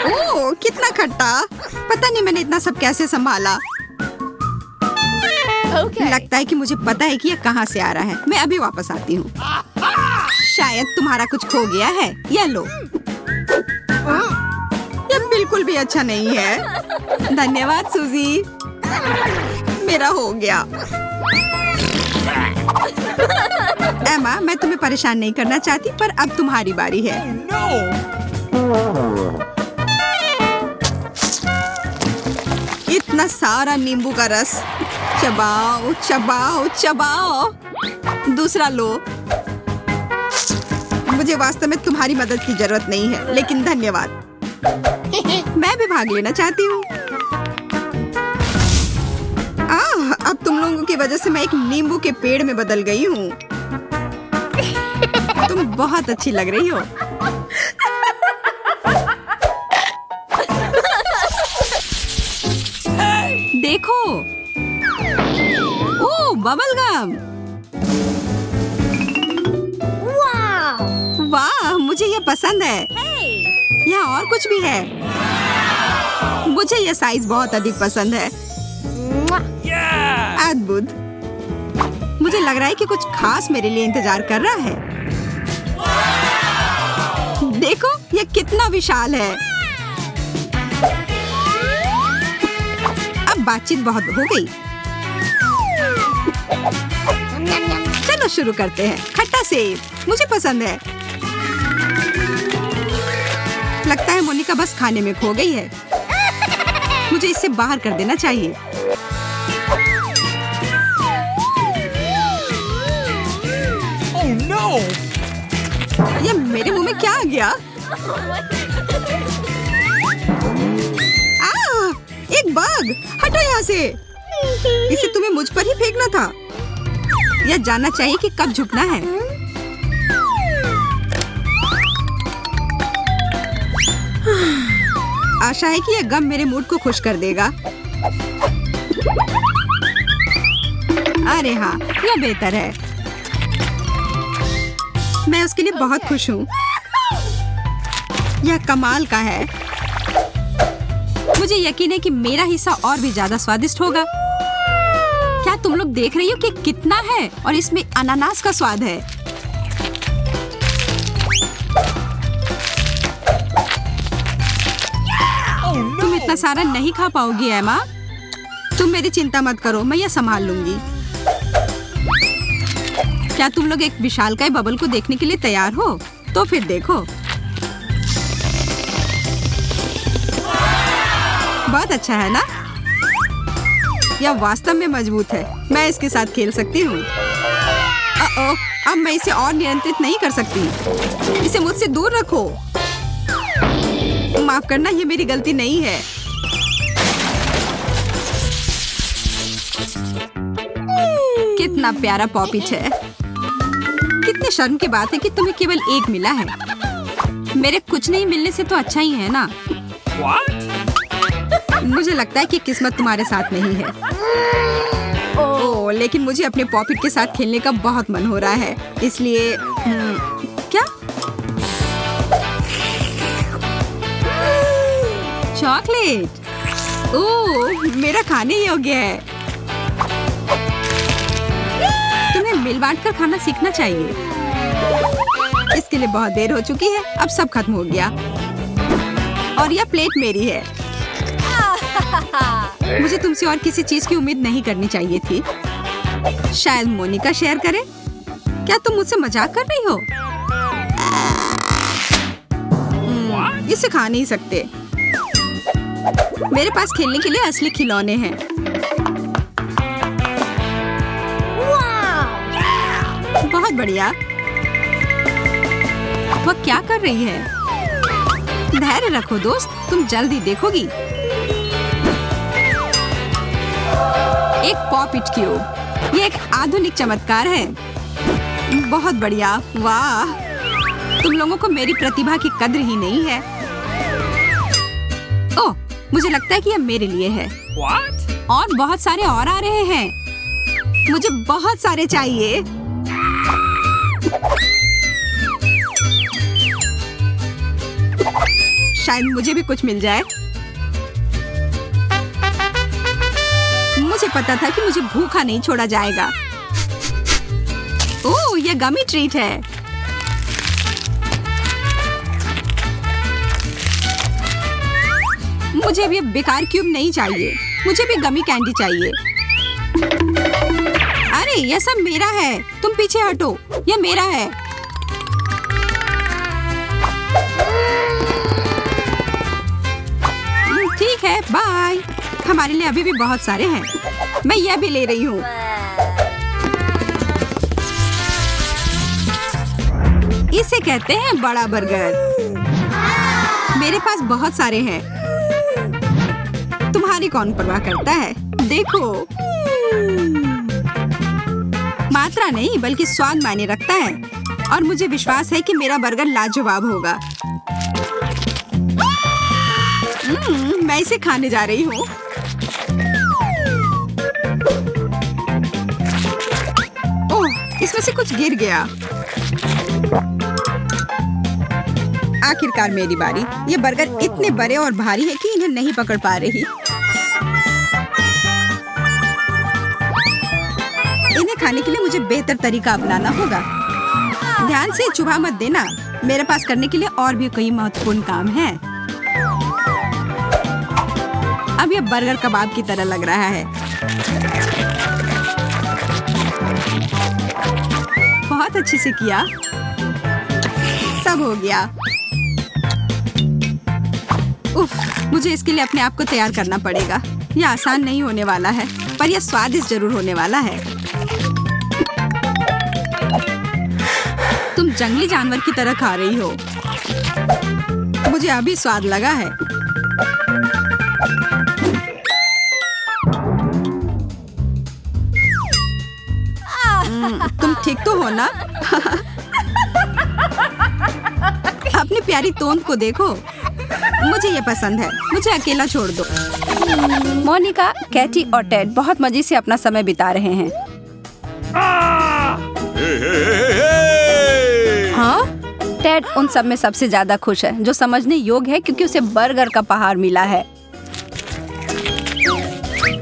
ओह, कितना खट्टा। पता नहीं मैंने इतना सब कैसे संभाला। लगता है कि मुझे पता है कि यह कहाँ से आ रहा है। मैं अभी वापस आती हूँ। शायद तुम्हारा कुछ खो गया है। यह लो। यह बिल्कुल भी अच्छा नहीं है। धन्यवाद सूजी। मेरा हो गया। एमा, मैं तुम्हें परेशान नहीं करना चाहती, पर अब तुम्हारी बारी है। इतना सारा नींबू का रस। चबाओ चबाओ चबाओ। दूसरा लो। मुझे वास्तव में तुम्हारी मदद की जरूरत नहीं है, लेकिन धन्यवाद। मैं भी भाग लेना चाहती हूँ। अब तुम लोगों की वजह से मैं एक नींबू के पेड़ में बदल गई हूँ। तुम बहुत अच्छी लग रही हो। देखो। ओह, बबल गम। वाह, मुझे ये पसंद है। यहाँ और कुछ भी है। मुझे ये साइज बहुत अधिक पसंद है। अद्भुत। मुझे लग रहा है कि कुछ खास मेरे लिए इंतजार कर रहा है। देखो, ये कितना विशाल है। अब बातचीत बहुत हो गई। चलो शुरू करते हैं। खट्टा सेब मुझे पसंद है। लगता है मोनिका बस खाने में खो गई है। मुझे इसे बाहर कर देना चाहिए। Oh no! ये मेरे मुंह में क्या आ गया? एक बग। हटो यहाँ से। इसे तुम्हें मुझ पर ही फेंकना था। यह जानना चाहिए कि कब झुकना है। आशा है कि यह गम मेरे मूड को खुश कर देगा। अरे हाँ, यह बेहतर है। मैं उसके लिए बहुत खुश हूँ। यह कमाल का है। मुझे यकीन है कि मेरा हिस्सा और भी ज्यादा स्वादिष्ट होगा। क्या तुम लोग देख रही हो कि कितना है? और इसमें अनानास का स्वाद है। तुम इतना सारा नहीं खा पाओगी एमा। तुम मेरी चिंता मत करो, मैं यह संभाल लूंगी। क्या तुम लोग एक विशालकाय बबल को देखने के लिए तैयार हो? तो फिर देखो। बहुत अच्छा है ना? यह वास्तव में मजबूत है। मैं इसके साथ खेल सकती हूँ। अब मैं इसे और नियंत्रित नहीं कर सकती। इसे मुझसे दूर रखो। माफ करना, ये मेरी गलती नहीं है। कितना प्यारा पॉपिच है। कितने शर्म की बात है कि तुम्हें केवल एक मिला है। मेरे कुछ नहीं मिलने से तो अच्छा ही है ना? मुझे लगता है कि किस्मत तुम्हारे साथ नहीं है। ओह, लेकिन मुझे अपने पॉपिट के साथ खेलने का बहुत मन हो रहा है। इसलिए क्या? चॉकलेट। ओह, मेरा खाने योग्य है। तुम्हें मिल बांट कर खाना सीखना चाहिए। इसके लिए बहुत देर हो चुकी है। अब सब खत्म हो गया और यह प्लेट मेरी है। मुझे तुमसे और किसी चीज की उम्मीद नहीं करनी चाहिए थी। शायद मोनिका शेयर करे। क्या तुम मुझसे मजाक कर रही हो? इसे खा नहीं सकते। मेरे पास खेलने के लिए असली खिलौने हैं। बहुत बढ़िया। वह क्या कर रही है? धैर्य रखो दोस्त, तुम जल्दी देखोगी। एक पॉपिट क्यूब। ये एक आधुनिक चमत्कार है। बहुत बढ़िया। वाह, तुम लोगों को मेरी प्रतिभा की कद्र ही नहीं है। ओह, मुझे लगता है कि यह मेरे लिए है। What? और बहुत सारे और आ रहे हैं। मुझे बहुत सारे चाहिए। शायद मुझे भी कुछ मिल जाए। मुझे पता था कि मुझे भूखा नहीं छोड़ा जाएगा। ओह, यह गमी ट्रीट है। मुझे भी बेकार क्यूब नहीं चाहिए। मुझे भी गमी कैंडी चाहिए। अरे यह सब मेरा है। तुम पीछे हटो, यह मेरा है। ठीक है, बाय। हमारे लिए अभी भी बहुत सारे हैं। मैं यह भी ले रही हूँ। इसे कहते हैं बड़ा बर्गर। मेरे पास बहुत सारे हैं। तुम्हारी कौन परवाह करता है? देखो, मात्रा नहीं बल्कि स्वाद मायने रखता है। और मुझे विश्वास है कि मेरा बर्गर लाजवाब होगा। मैं इसे खाने जा रही हूँ। ओह, इसमें से कुछ गिर गया। आखिरकार मेरी बारी। ये बर्गर इतने बड़े और भारी है कि इन्हें नहीं पकड़ पा रही। इन्हें खाने के लिए मुझे बेहतर तरीका अपनाना होगा। ध्यान से चुभा मत देना। मेरे पास करने के लिए और भी कई महत्वपूर्ण काम हैं। अब यह बर्गर कबाब की तरह लग रहा है। बहुत अच्छे से किया। सब हो गया। उफ, मुझे इसके लिए अपने आप को तैयार करना पड़ेगा। यह आसान नहीं होने वाला है, पर यह स्वादिष्ट जरूर होने वाला है। तुम जंगली जानवर की तरह खा रही हो। मुझे अभी स्वाद लगा है। तुम ठीक तो हो ना? अपनी प्यारी तोंद को देखो। मुझे ये पसंद है। मुझे अकेला छोड़ दो। मोनिका, कैटी और टेड बहुत मजे से अपना समय बिता रहे हैं। हाँ? टेड उन सब में सबसे ज्यादा खुश है, जो समझने योग्य है क्योंकि उसे बर्गर का पहाड़ मिला है।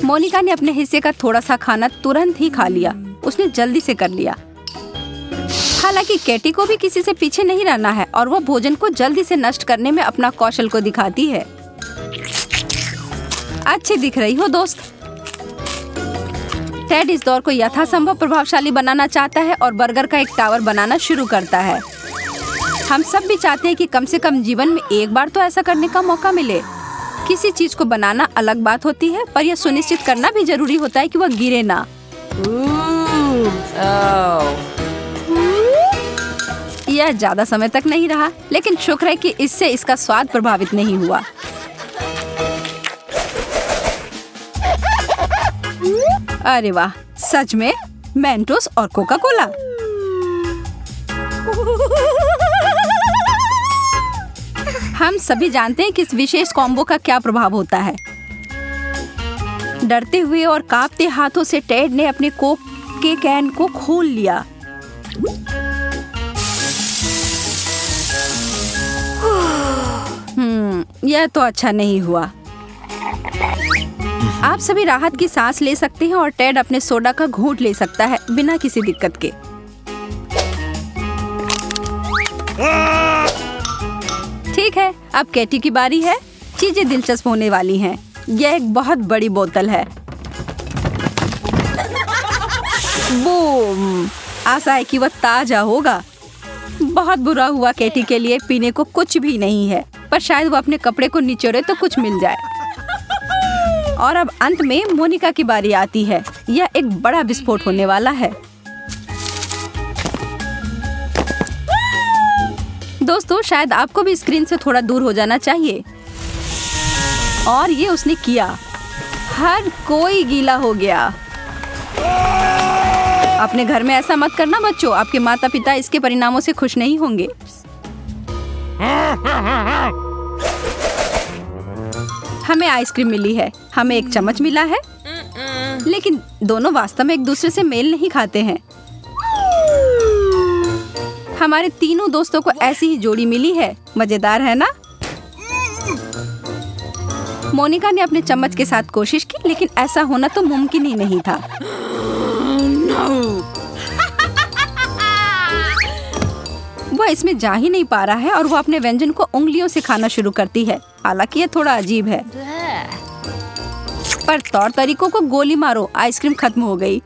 मोनिका ने अपने हिस्से का थोड़ा सा खाना तुरंत ही खा लिया। उसने जल्दी से कर लिया। हालांकि कैटी को भी किसी से पीछे नहीं रहना है और वो भोजन को जल्दी से नष्ट करने में अपना कौशल को दिखाती है। अच्छी दिख रही हो दोस्त। टेड इस दौर को यथासंभव प्रभावशाली बनाना चाहता है और बर्गर का एक टावर बनाना शुरू करता है। हम सब भी चाहते हैं कि कम से कम जीवन में एक बार तो ऐसा करने का मौका मिले। किसी चीज को बनाना अलग बात होती है, पर यह सुनिश्चित करना भी जरूरी होता है कि वह गिरे ना। यह ज्यादा समय तक नहीं रहा, लेकिन शुक्र है कि इससे इसका स्वाद प्रभावित नहीं हुआ। अरे वाह, सच में मेंटोस और कोका कोला। हम सभी जानते हैं कि इस विशेष कॉम्बो का क्या प्रभाव होता है। डरते हुए और कांपते हाथों से टेड ने अपने कोक के कैन को खोल लिया। यह तो अच्छा नहीं हुआ। आप सभी राहत की सांस ले सकते हैं और टेड अपने सोडा का घूंट ले सकता है बिना किसी दिक्कत के। ठीक है, अब कैटी की बारी है। चीजें दिलचस्प होने वाली हैं। यह एक बहुत बड़ी बोतल है। बूम! आशा है कि वह ताजा होगा। बहुत बुरा हुआ कैटी के लिए पीने को कुछ भी नहीं है, पर शायद वो अपने कपड़े को निचोड़े तो कुछ मिल जाए। और अब अंत में मोनिका की बारी आती है। यह एक बड़ा विस्फोट होने वाला है। दोस्तों, शायद आपको भी स्क्रीन से थोड़ा दूर हो जाना चाहिए। और ये उसने किया। हर कोई गीला हो गया। अपने घर में ऐसा मत करना बच्चों। आपके माता पिता इसके परिणामों से खुश नहीं होंगे। हमें आइसक्रीम मिली है। हमें एक चम्मच मिला है। लेकिन दोनों वास्तव में एक दूसरे से मेल नहीं खाते हैं। हमारे तीनों दोस्तों को ऐसी ही जोड़ी मिली है। मजेदार है ना? मोनिका ने अपने चम्मच के साथ कोशिश की, लेकिन ऐसा होना तो मुमकिन ही नहीं था। वह इसमें जा ही नहीं पा रहा है और वो अपने व्यंजन को उंगलियों से खाना शुरू करती है। हालांकि ये थोड़ा अजीब है, पर तौर तरीकों को गोली मारो, आइसक्रीम खत्म हो गई।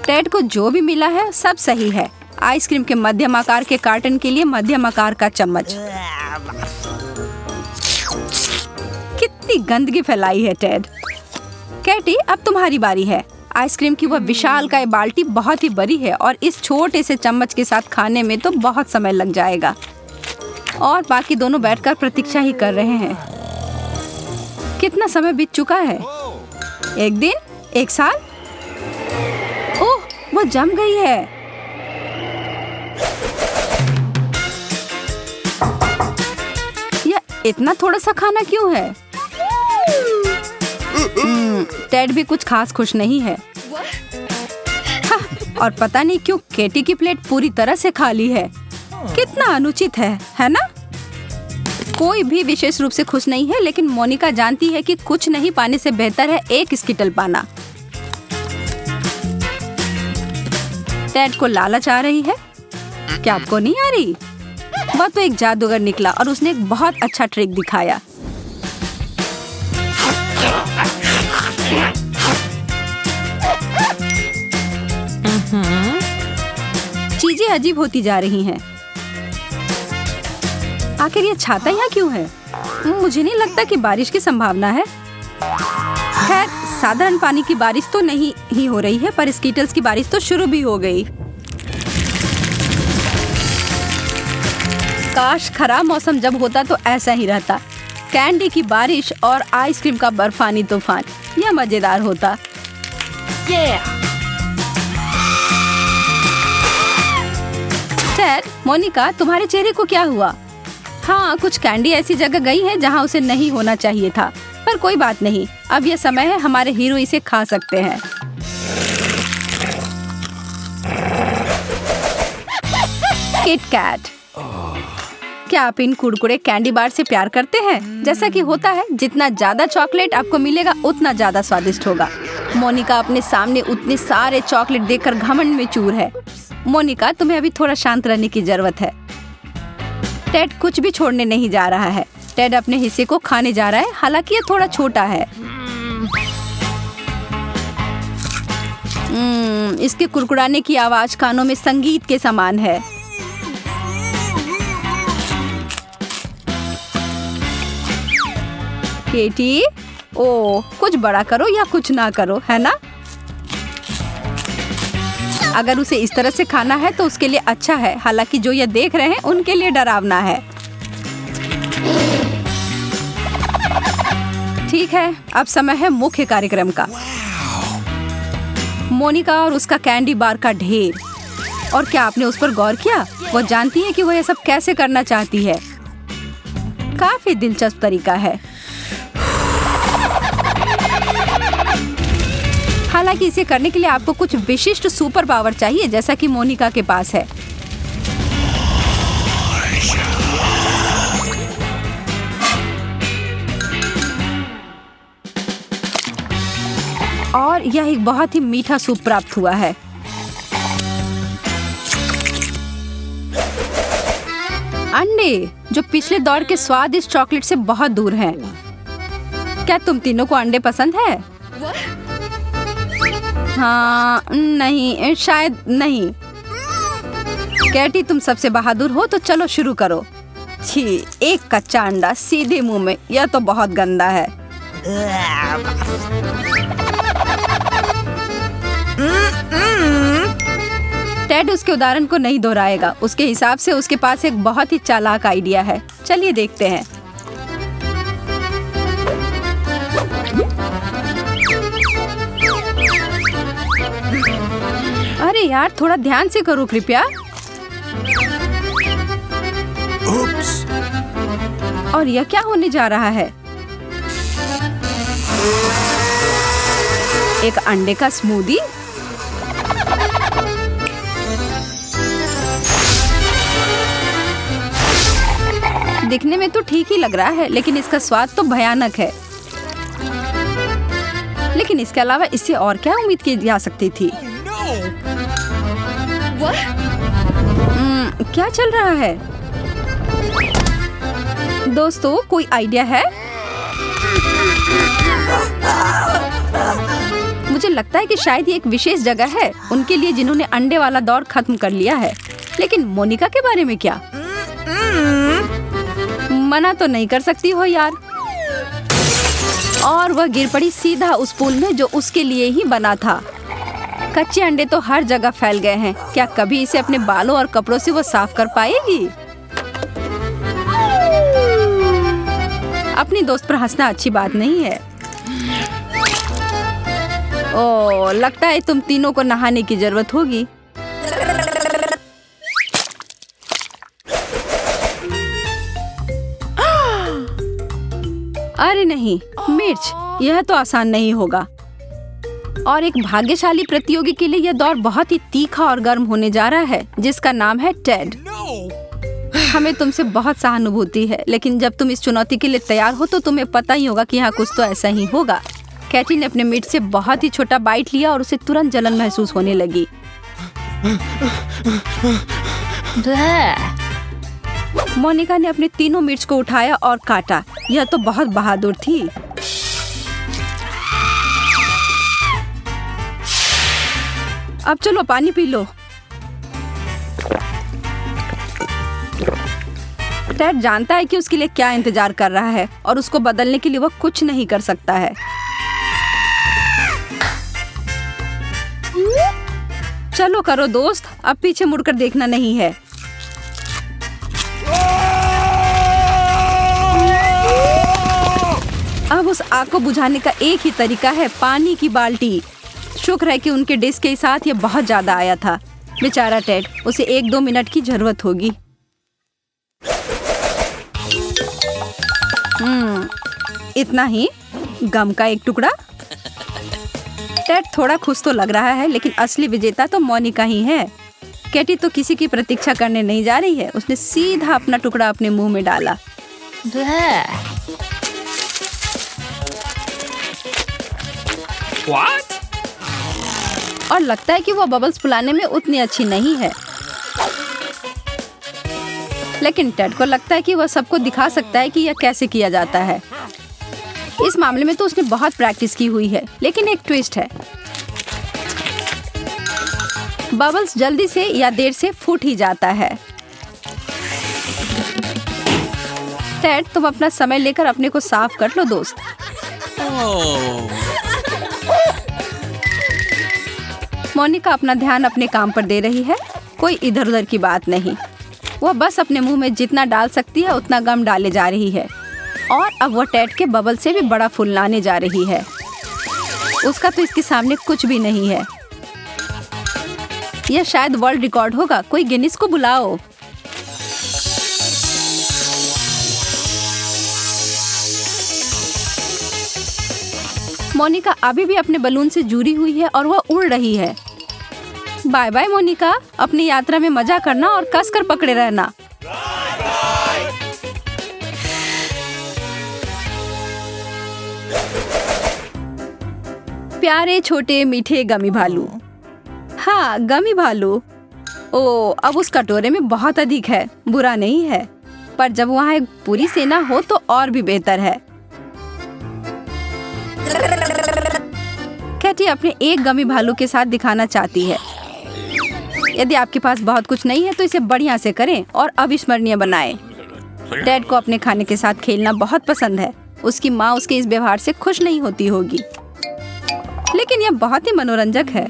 टेड को जो भी मिला है सब सही है। आइसक्रीम के मध्यम आकार के कार्टन के लिए मध्यम आकार का चम्मच। कितनी गंदगी फैलाई है टेड। कैटी, अब तुम्हारी बारी है। आइसक्रीम की वह विशालकाय बाल्टी बहुत ही बड़ी है और इस छोटे से चम्मच के साथ खाने में तो बहुत समय लग जाएगा। और बाकी दोनों बैठकर प्रतीक्षा ही कर रहे हैं। कितना समय बीत चुका है? एक दिन? एक साल? ओह, वो जम गई है। यह इतना थोड़ा सा खाना क्यों है? टेड भी कुछ खास खुश नहीं है। हाँ, और पता नहीं क्यों केटी की प्लेट पूरी तरह से खाली है। कितना अनुचित है ना? कोई भी विशेष रूप से खुश नहीं है, लेकिन मोनिका जानती है कि कुछ नहीं पाने से बेहतर है एक स्किटल पाना। टेड को लालच आ रही है। क्या आपको नहीं आ रही? वह तो एक जादूगर निकला और उसने एक बहुत अच्छा ट्रिक दिखाया। चीजें अजीब होती जा रही हैं। आखिर ये छाता यहाँ क्यों है? मुझे नहीं लगता कि बारिश की संभावना है। खैर, साधारण पानी की बारिश तो नहीं ही हो रही है, पर स्कीटल्स की बारिश तो शुरू भी हो गई। काश खराब मौसम जब होता तो ऐसा ही रहता। कैंडी की बारिश और आइसक्रीम का बर्फानी तूफान, यह मजेदार होता। टेड, मोनिका, तुम्हारे चेहरे को क्या हुआ? हाँ, कुछ कैंडी ऐसी जगह गई है जहाँ उसे नहीं होना चाहिए था, पर कोई बात नहीं। अब यह समय है, हमारे हीरो इसे खा सकते हैं। KitKat. क्या आप इन कुरकुरे कैंडी बार से प्यार करते हैं? जैसा कि होता है, जितना ज्यादा चॉकलेट आपको मिलेगा उतना ज्यादा स्वादिष्ट होगा। मोनिका अपने सामने उतने सारे चॉकलेट देखकर घमंड में चूर है। मोनिका, तुम्हें अभी थोड़ा शांत रहने की जरूरत है। टेड कुछ भी छोड़ने नहीं जा रहा है। टेड अपने हिस्से को खाने जा रहा है, हालांकि यह थोड़ा छोटा है। इसके कुरकुराने की आवाज कानों में संगीत के समान है। केटी, ओ, कुछ बड़ा करो या कुछ ना करो, है ना? अगर उसे इस तरह से खाना है तो उसके लिए अच्छा है, हालांकि जो ये देख रहे हैं उनके लिए डरावना है। ठीक है, अब समय है मुख्य कार्यक्रम का। मोनिका और उसका कैंडी बार का ढेर। और क्या आपने उस पर गौर किया? वो जानती है कि वो ये सब कैसे करना चाहती है। काफी दिलचस्प तरीका है। हालांकि इसे करने के लिए आपको कुछ विशिष्ट सुपर पावर चाहिए, जैसा कि मोनिका के पास है। और यह एक बहुत ही मीठा सूप प्राप्त हुआ है। अंडे, जो पिछले दौर के स्वादिष्ट चॉकलेट से बहुत दूर हैं। क्या तुम तीनों को अंडे पसंद है? हाँ, नहीं, शायद नहीं। कैटी, तुम सबसे बहादुर हो, तो चलो शुरू करो। छी, एक कच्चा अंडा सीधे मुंह में, यह तो बहुत गंदा है। टेड उसके उदाहरण को नहीं दोहराएगा। उसके हिसाब से उसके पास एक बहुत ही चालाक आइडिया है। चलिए देखते हैं। अरे यार, थोड़ा ध्यान से करो कृपया। और यह क्या होने जा रहा है? एक अंडे का स्मूदी। दिखने में तो ठीक ही लग रहा है, लेकिन इसका स्वाद तो भयानक है। लेकिन इसके अलावा इससे और क्या उम्मीद की जा सकती थी? क्या चल रहा है? दोस्तों, कोई आइडिया है? मुझे लगता है कि शायद ये एक विशेष जगह है उनके लिए जिन्होंने अंडे वाला दौर खत्म कर लिया है। लेकिन मोनिका के बारे में क्या? मना तो नहीं कर सकती हो यार। और वह गिर पड़ी सीधा उस पूल में जो उसके लिए ही बना था। कच्चे अंडे तो हर जगह फैल गए हैं। क्या कभी इसे अपने बालों और कपड़ों से वो साफ कर पाएगी? अपनी दोस्त पर हंसना अच्छी बात नहीं है। ओह, लगता है तुम तीनों को नहाने की जरूरत होगी। अरे नहीं, मिर्च, यह तो आसान नहीं होगा। और एक भाग्यशाली प्रतियोगी के लिए यह दौर बहुत ही तीखा और गर्म होने जा रहा है, जिसका नाम है टेड। हमें तुमसे बहुत सहानुभूति है, लेकिन जब तुम इस चुनौती के लिए तैयार हो तो तुम्हें पता ही होगा कि यहाँ कुछ तो ऐसा ही होगा। कैटी ने अपने मीट से बहुत ही छोटा बाइट लिया और उसे तुरंत जलन महसूस होने लगी। मोनिका ने अपने तीनों मिर्च को उठाया और काटा। यह तो बहुत बहादुर थी। अब चलो पानी पी लो। टेड जानता है कि उसके लिए क्या इंतजार कर रहा है और उसको बदलने के लिए वह कुछ नहीं कर सकता है। चलो करो दोस्त, अब पीछे मुड़कर देखना नहीं है। अब उस आग को बुझाने का एक ही तरीका है, पानी की बाल्टी। शुक्र है कि उनके डिश के साथ ये बहुत ज्यादा आया था। बेचारा टेड, उसे 1-2 मिनट की जरूरत होगी। इतना ही? गम का एक टुकड़ा? टेड थोड़ा खुश तो लग रहा है, लेकिन असली विजेता तो मोनिका ही है। कैटी तो किसी की प्रतीक्षा करने नहीं जा रही है। उसने सीधा अपना टुकड़ा अपने मुंह में डाला। What? और लगता है कि वो बबल्स फुलाने में उतनी अच्छी नहीं है। लेकिन टेड को लगता है कि वह सबको दिखा सकता है कि यह कैसे किया जाता है। इस मामले में तो उसने बहुत प्रैक्टिस की हुई है, लेकिन एक ट्विस्ट है। बबल्स जल्दी से या देर से फूट ही जाता है। टेड, तुम अपना समय लेकर अपने को साफ कर लो दोस्त। Oh. मोनिका अपना ध्यान अपने काम पर दे रही है, कोई इधर उधर की बात नहीं। वह बस अपने मुंह में जितना डाल सकती है उतना गम डाले जा रही है। और अब वह टेड के बबल से भी बड़ा फूल लाने जा रही है। उसका तो इसके सामने कुछ भी नहीं है। यह शायद वर्ल्ड रिकॉर्ड होगा। कोई गिनीज को बुलाओ। मोनिका अभी भी अपने बलून से जुड़ी हुई है और वह उड़ रही है। बाय बाय मोनिका, अपनी यात्रा में मजा करना और कसकर पकड़े रहना। प्यारे छोटे मीठे गमी भालू। हाँ, गमी भालू। ओ, अब उस कटोरे में बहुत अधिक है। बुरा नहीं है, पर जब वहाँ एक पूरी सेना हो तो और भी बेहतर है। कैटी अपने एक गमी भालू के साथ दिखाना चाहती है। यदि आपके पास बहुत कुछ नहीं है तो इसे बढ़िया से करें और अविस्मरणीय बनाएं। टेड को अपने खाने के साथ खेलना बहुत पसंद है। उसकी माँ उसके इस व्यवहार से खुश नहीं होती होगी, लेकिन यह बहुत ही मनोरंजक है।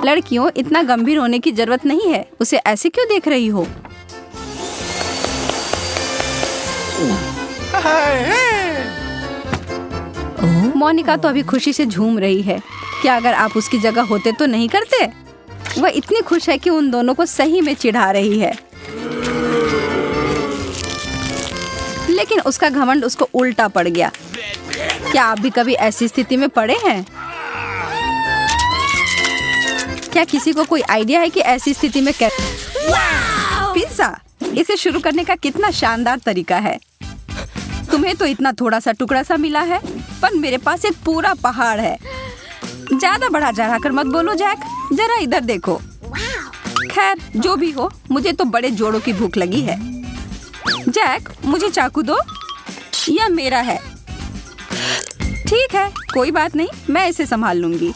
लड़कियों, इतना गंभीर होने की जरूरत नहीं है। उसे ऐसे क्यों देख रही हो? मोनिका तो अभी खुशी से झूम रही है। क्या अगर आप उसकी जगह होते तो नहीं करते? वह इतनी खुश है कि उन दोनों को सही में चिढ़ा रही है। लेकिन उसका घमंड उसको उल्टा पड़ गया। क्या आप भी कभी ऐसी स्थिति में पड़े हैं? क्या किसी को कोई आइडिया है कि ऐसी स्थिति में पिज्जा, इसे शुरू करने का कितना शानदार तरीका है। तुम्हें तो इतना थोड़ा सा टुकड़ा सा मिला है, पर मेरे पास एक पूरा पहाड़ है। ज्यादा बढ़ा चढ़ा कर मत बोलो जैक, जरा इधर देखो। खैर जो भी हो, मुझे तो बड़े जोड़ों की भूख लगी है। जैक, मुझे चाकू दो, यह मेरा है। ठीक है, कोई बात नहीं, मैं इसे संभाल लूंगी।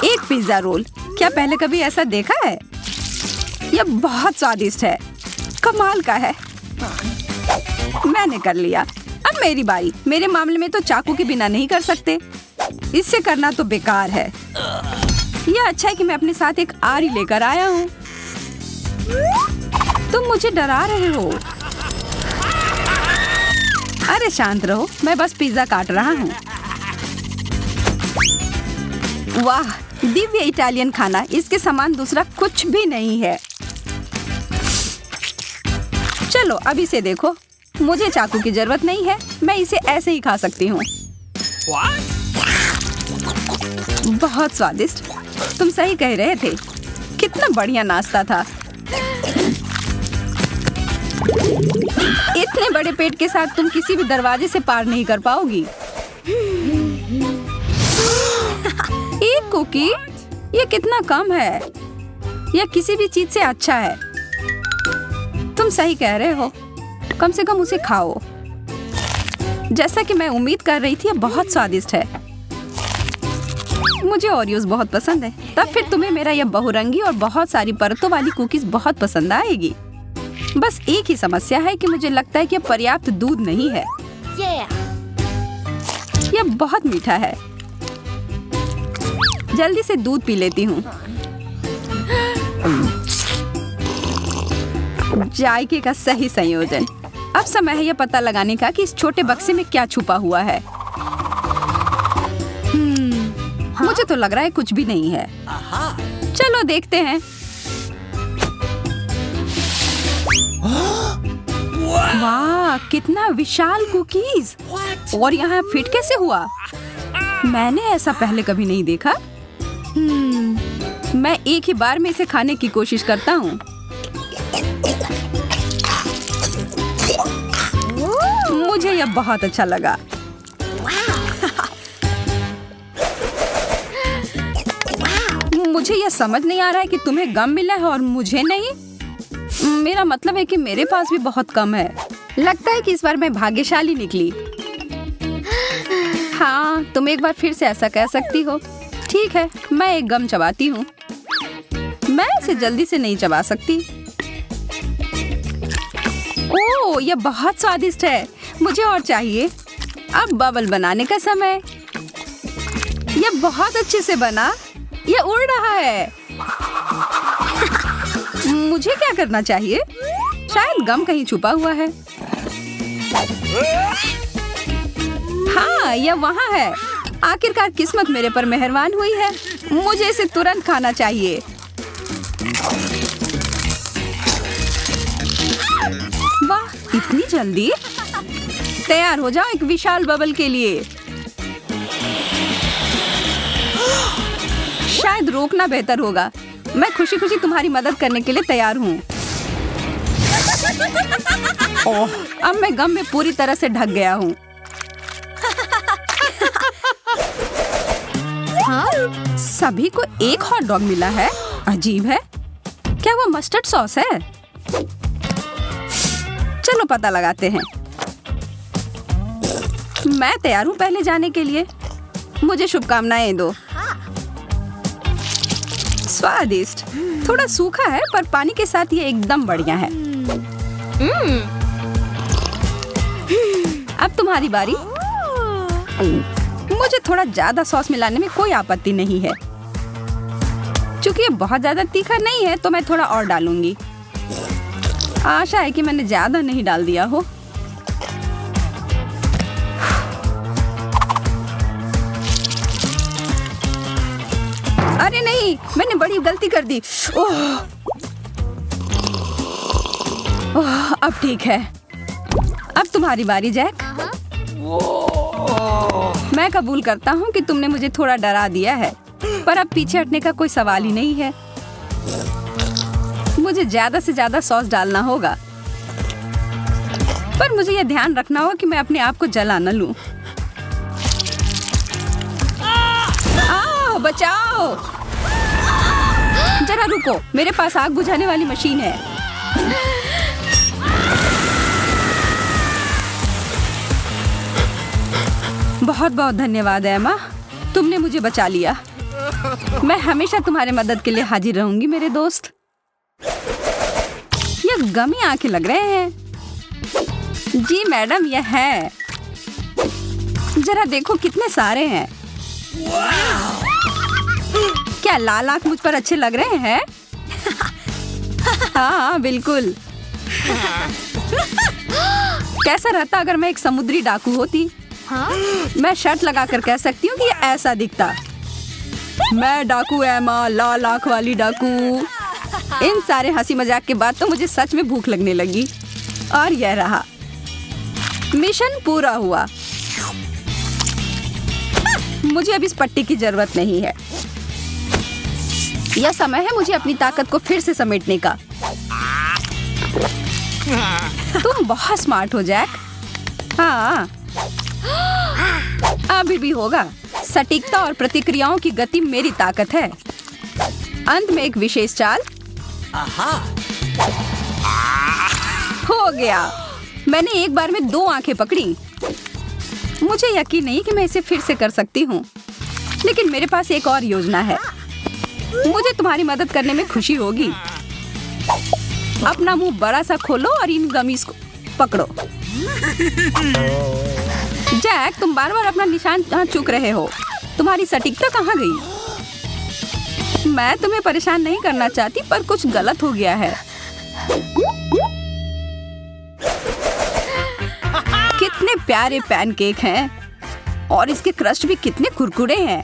एक पिज्जा रोल, क्या पहले कभी ऐसा देखा है? यह बहुत स्वादिष्ट है, कमाल का है। मैंने कर लिया, अब मेरी बारी। मेरे मामले में तो चाकू के बिना नहीं कर सकते, इससे करना तो बेकार है। यह अच्छा है कि मैं अपने साथ एक आरी लेकर आया हूँ। तुम मुझे डरा रहे हो। अरे शांत रहो, मैं बस पिज्जा काट रहा हूँ। वाह, दिव्य इटालियन खाना, इसके समान दूसरा कुछ भी नहीं है। चलो अब इसे देखो, मुझे चाकू की जरूरत नहीं है, मैं इसे ऐसे ही खा सकती हूँ। बहुत स्वादिष्ट, तुम सही कह रहे थे, कितना बढ़िया नाश्ता था। इतने बड़े पेट के साथ तुम किसी भी दरवाजे से पार नहीं कर पाओगी। एक कुकी, ये कितना कम है। यह किसी भी चीज से अच्छा है। तुम सही कह रहे हो, कम से कम उसे खाओ। जैसा कि मैं उम्मीद कर रही थी, यह बहुत स्वादिष्ट है। मुझे ओरियोज बहुत पसंद है, तब फिर तुम्हें मेरा यह बहुरंगी और बहुत सारी परतों वाली कुकीज बहुत पसंद आएगी। बस एक ही समस्या है कि मुझे लगता है कि यह पर्याप्त दूध नहीं है। यह बहुत मीठा है, जल्दी से दूध पी लेती हूँ। जायके का सही संयोजन। अब समय है यह पता लगाने का कि इस छोटे बक्से में क्या छुपा हुआ है। मुझे तो लग रहा है कुछ भी नहीं है। चलो देखते हैं। वाह, कितना विशाल कुकीज। और यहाँ फिट कैसे हुआ? मैंने ऐसा पहले कभी नहीं देखा। मैं एक ही बार में इसे खाने की कोशिश करता हूँ। मुझे यह बहुत अच्छा लगा। मुझे यह समझ नहीं आ रहा है कि तुम्हें गम मिला है और मुझे नहीं। मेरा मतलब है कि मेरे पास भी बहुत कम है। लगता है कि इस बार मैं भाग्यशाली निकली। हाँ, तुम एक बार फिर से ऐसा कह सकती हो। ठीक है, मैं एक गम चबाती हूँ। मैं इसे जल्दी से नहीं चबा सकती। ओह, यह बहुत स्वादिष्ट है, मुझे और चाहिए। अब बबल बनाने का समय। यह बहुत अच्छे से बना, यह उड़ रहा है। मुझे क्या करना चाहिए? शायद गम कहीं छुपा हुआ है। हाँ, यह वहाँ है। आखिरकार किस्मत मेरे पर मेहरबान हुई है। मुझे इसे तुरंत खाना चाहिए। वाह, इतनी जल्दी? तैयार हो जाओ एक विशाल बबल के लिए। शायद रोकना बेहतर होगा। मैं खुशी खुशी तुम्हारी मदद करने के लिए तैयार हूँ। ओह, अब मैं गम में पूरी तरह से ढक गया हूँ। हाँ? सभी को एक हॉट डॉग मिला है। अजीब है। क्या वो मस्टर्ड सॉस है? चलो पता लगाते हैं। मैं तैयार हूँ पहले जाने के लिए। मुझे शुभकामनाएं दो। स्वादिष्ट, थोड़ा सूखा है पर पानी के साथ ये एकदम बढ़िया है। अब तुम्हारी बारी। मुझे थोड़ा ज्यादा सॉस मिलाने में कोई आपत्ति नहीं है। चूंकि ये बहुत ज्यादा तीखा नहीं है तो मैं थोड़ा और डालूंगी। आशा है कि मैंने ज्यादा नहीं डाल दिया हो। अरे नहीं, मैंने बड़ी गलती कर दी। ओह, अब ठीक है। अब तुम्हारी बारी जैक। मैं कबूल करता हूँ कि तुमने मुझे थोड़ा डरा दिया है, पर अब पीछे हटने का कोई सवाल ही नहीं है। मुझे ज्यादा से ज्यादा सॉस डालना होगा, पर मुझे यह ध्यान रखना होगा कि मैं अपने आप को जला न लूं। बचाओ! जरा रुको, मेरे पास आग बुझाने वाली मशीन है। बहुत बहुत धन्यवाद एमा, तुमने मुझे बचा लिया। मैं हमेशा तुम्हारे मदद के लिए हाजिर रहूंगी मेरे दोस्त। यह गमी आंखें लग रहे हैं। जी मैडम, यह है। जरा देखो कितने सारे हैं। क्या लाल आंख मुझ पर अच्छे लग रहे हैं? हाँ बिल्कुल। कैसा रहता अगर मैं एक समुद्री डाकू होती? मैं शर्त लगाकर कह सकती हूँ कि ये ऐसा दिखता। मैं डाकू एमा, लाल आंख वाली डाकू। इन सारे हंसी मजाक के बाद तो मुझे सच में भूख लगने लगी और यह रहा। मिशन पूरा हुआ। मुझे अब इस पट्टी की जरूरत नहीं है। यह समय है मुझे अपनी ताकत को फिर से समेटने का। तुम बहुत स्मार्ट हो जैक। हाँ, अभी भी होगा। सटीकता और प्रतिक्रियाओं की गति मेरी ताकत है। अंत में एक विशेष चाल। हो गया। मैंने एक बार में 2 आंखें पकड़ी। मुझे यकीन नहीं कि मैं इसे फिर से कर सकती हूँ, लेकिन मेरे पास एक और योजना है। मुझे तुम्हारी मदद करने में खुशी होगी। अपना मुंह बड़ा सा खोलो और इन गमीज को पकड़ो। जैक, तुम बार बार अपना निशान चूक रहे हो। तुम्हारी सटीकता कहाँ गई? मैं तुम्हें परेशान नहीं करना चाहती, पर कुछ गलत हो गया है। कितने प्यारे पैनकेक हैं और इसके क्रस्ट भी कितने कुरकुरे हैं।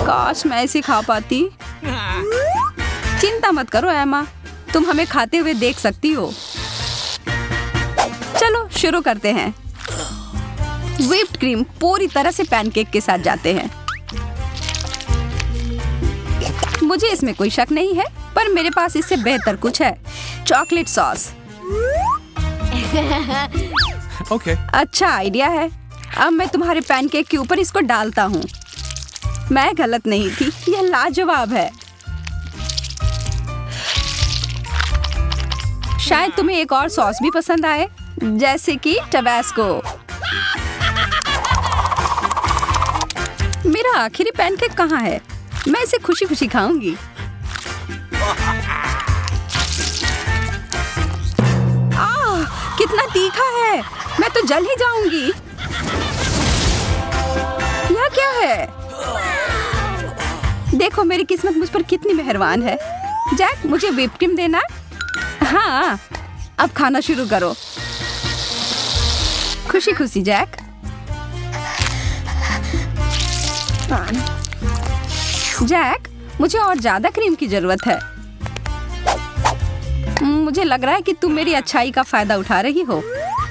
काश मैं इसे खा पाती। चिंता मत करो एमा, तुम हमें खाते हुए देख सकती हो। चलो शुरू करते हैं। व्हिप्ड क्रीम पूरी तरह से पैनकेक के साथ जाते हैं। मुझे इसमें कोई शक नहीं है, पर मेरे पास इससे बेहतर कुछ है। Chocolate sauce. Okay. अच्छा आइडिया है। अब मैं तुम्हारे पैनकेक के ऊपर इसको डालता हूँ। मैं गलत नहीं थी, यह लाजवाब है। शायद तुम्हें एक और सॉस भी पसंद आए, जैसे कि टबैस्को। मेरा आखिरी पैनकेक कहाँ है? मैं इसे खुशी खुशी खाऊंगी। कितना तीखा है, मैं तो जल ही जाऊंगी। यह क्या है? देखो मेरी किस्मत मुझ पर कितनी मेहरबान है। जैक, मुझे व्हिप क्रीम देना। हाँ, अब खाना शुरू करो। खुशी खुशी जैक। जैक, मुझे और ज्यादा क्रीम की जरूरत है। मुझे लग रहा है कि तुम मेरी अच्छाई का फायदा उठा रही हो।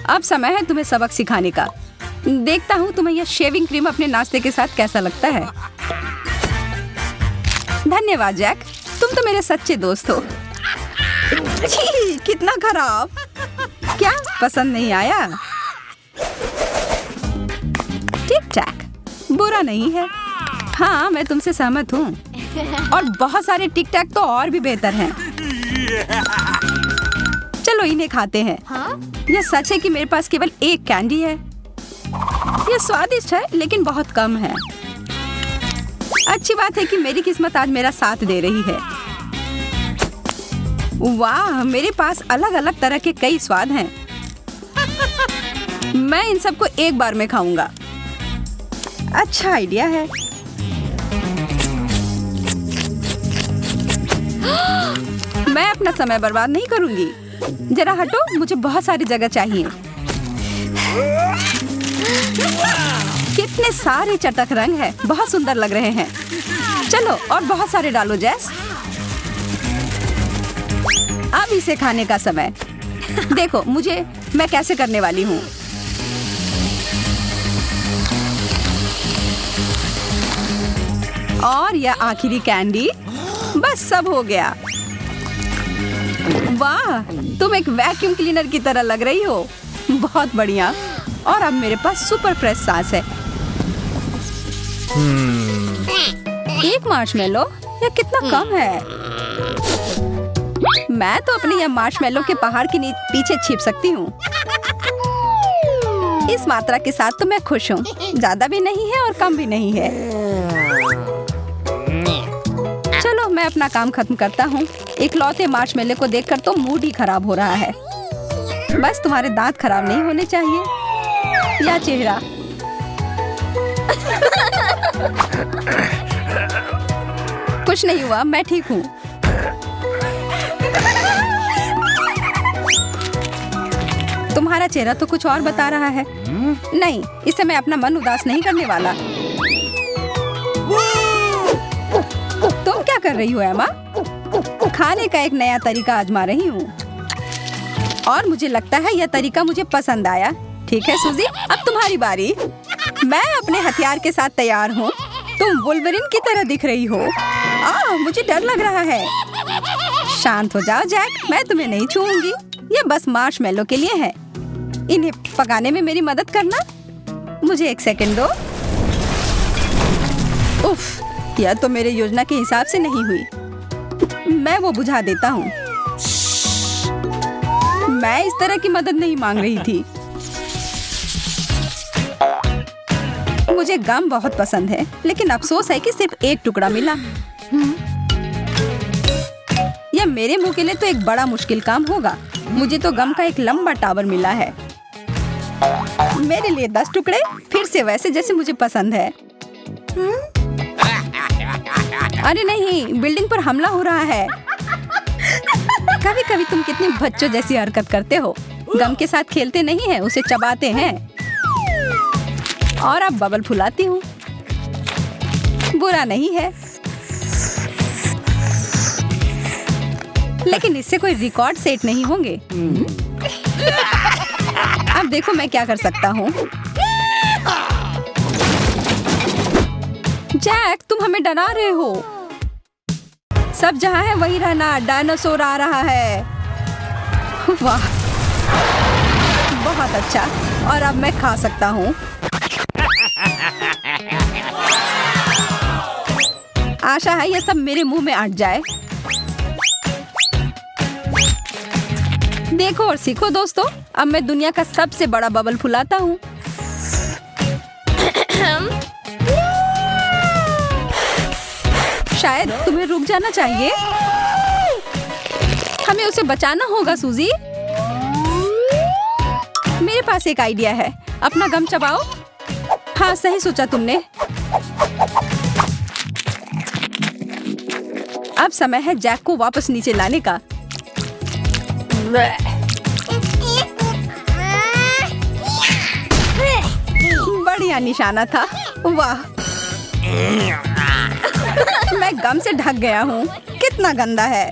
अब समय है तुम्हें सबक सिखाने का। देखता हूँ तुम्हें यह शेविंग क्रीम अपने नाश्ते के साथ कैसा लगता है। धन्यवाद जैक, तुम तो मेरे सच्चे दोस्त हो। छी, कितना खराब। क्या पसंद नहीं आया? टिक टैक बुरा नहीं है। हाँ, मैं तुमसे सहमत हूँ। और बहुत सारे टिक टैक तो और भी बेहतर हैं। चलो इन्हें खाते हैं। यह सच है कि मेरे पास केवल एक कैंडी है। यह स्वादिष्ट है, लेकिन बहुत कम है। अच्छी बात है कि मेरी किस्मत आज मेरा साथ दे रही है। वाह, मेरे पास अलग अलग तरह के कई स्वाद हैं। मैं इन सबको एक बार में खाऊंगा। अच्छा आइडिया है। मैं अपना समय बर्बाद नहीं करूंगी। जरा हटो, मुझे बहुत सारी जगह चाहिए। कितने सारे चटक रंग हैं, बहुत सुंदर लग रहे हैं। चलो और बहुत सारे डालो जैस। अब इसे खाने का समय। देखो मैं कैसे करने वाली हूँ। और यह आखिरी कैंडी। बस सब हो गया। वाह, तुम एक वैक्यूम क्लीनर की तरह लग रही हो। बहुत बढ़िया। और अब मेरे पास सुपर फ्रेश सांस है। एक मार्शमेलो, यह कितना कम है। मैं तो अपने यह मार्शमेलो के पहाड़ के पीछे छिप सकती हूँ। इस मात्रा के साथ तो मैं खुश हूँ। ज्यादा भी नहीं है और कम भी नहीं है। चलो मैं अपना काम खत्म करता हूँ। इकलौते मार्शमेलो को देखकर तो मूड ही खराब हो रहा है। बस तुम्हारे दांत खराब नहीं होने चाहिए या चेहरा। कुछ नहीं हुआ, मैं ठीक हूँ। तुम्हारा चेहरा तो कुछ और बता रहा है। नहीं, इससे मैं अपना मन उदास नहीं करने वाला। तुम क्या कर रही हो एमा? खाने का एक नया तरीका आजमा रही हूँ और मुझे लगता है यह तरीका मुझे पसंद आया। ठीक है सूजी, अब तुम्हारी बारी। मैं अपने हथियार के साथ तैयार हूँ। तुम वुल्वरिन की तरह दिख रही हो। मुझे डर लग रहा है। शांत हो जाओ जैक, मैं तुम्हें नहीं छूऊंगी। ये बस मार्शमेलो के लिए है। इन्हें पकाने में मेरी मदद करना। मुझे एक सेकंड दो। उफ, यह तो मेरे योजना के हिसाब से नहीं हुई। मैं वो बुझा देता हूँ। मैं इस तरह की मदद नहीं मांग रही थी। मुझे गम बहुत पसंद है, लेकिन अफसोस है कि सिर्फ एक टुकड़ा मिला। यह मेरे मुंह के लिए तो एक बड़ा मुश्किल काम होगा। मुझे तो गम का एक लंबा टावर मिला है। मेरे लिए 10 टुकड़े, फिर से वैसे जैसे मुझे पसंद है। अरे नहीं, बिल्डिंग पर हमला हो रहा है। कभी कभी तुम कितने बच्चों जैसी हरकत करते हो। गम के साथ खेलते नहीं हैं, उसे चबाते हैं। और अब बबल फुलाती हूँ। बुरा नहीं है, लेकिन इससे कोई रिकॉर्ड सेट नहीं होंगे। अब देखो मैं क्या कर सकता हूँ। जैक, तुम हमें डरा रहे हो। सब जहाँ है वही रहना। डायनासोर आ रहा है। वाह, बहुत अच्छा। और अब मैं खा सकता हूँ। आशा है ये सब मेरे मुंह में अट जाए। देखो और सीखो दोस्तों। अब मैं दुनिया का सबसे बड़ा बबल फुलाता हूँ। शायद तुम्हें रुक जाना चाहिए। हमें उसे बचाना होगा सूजी। मेरे पास एक आइडिया है। अपना गम चबाओ। हाँ, सही सोचा तुमने। अब समय है जैक को वापस नीचे लाने का। बढ़िया निशाना था। वाह, मैं गम से ढक गया हूँ। कितना गंदा है।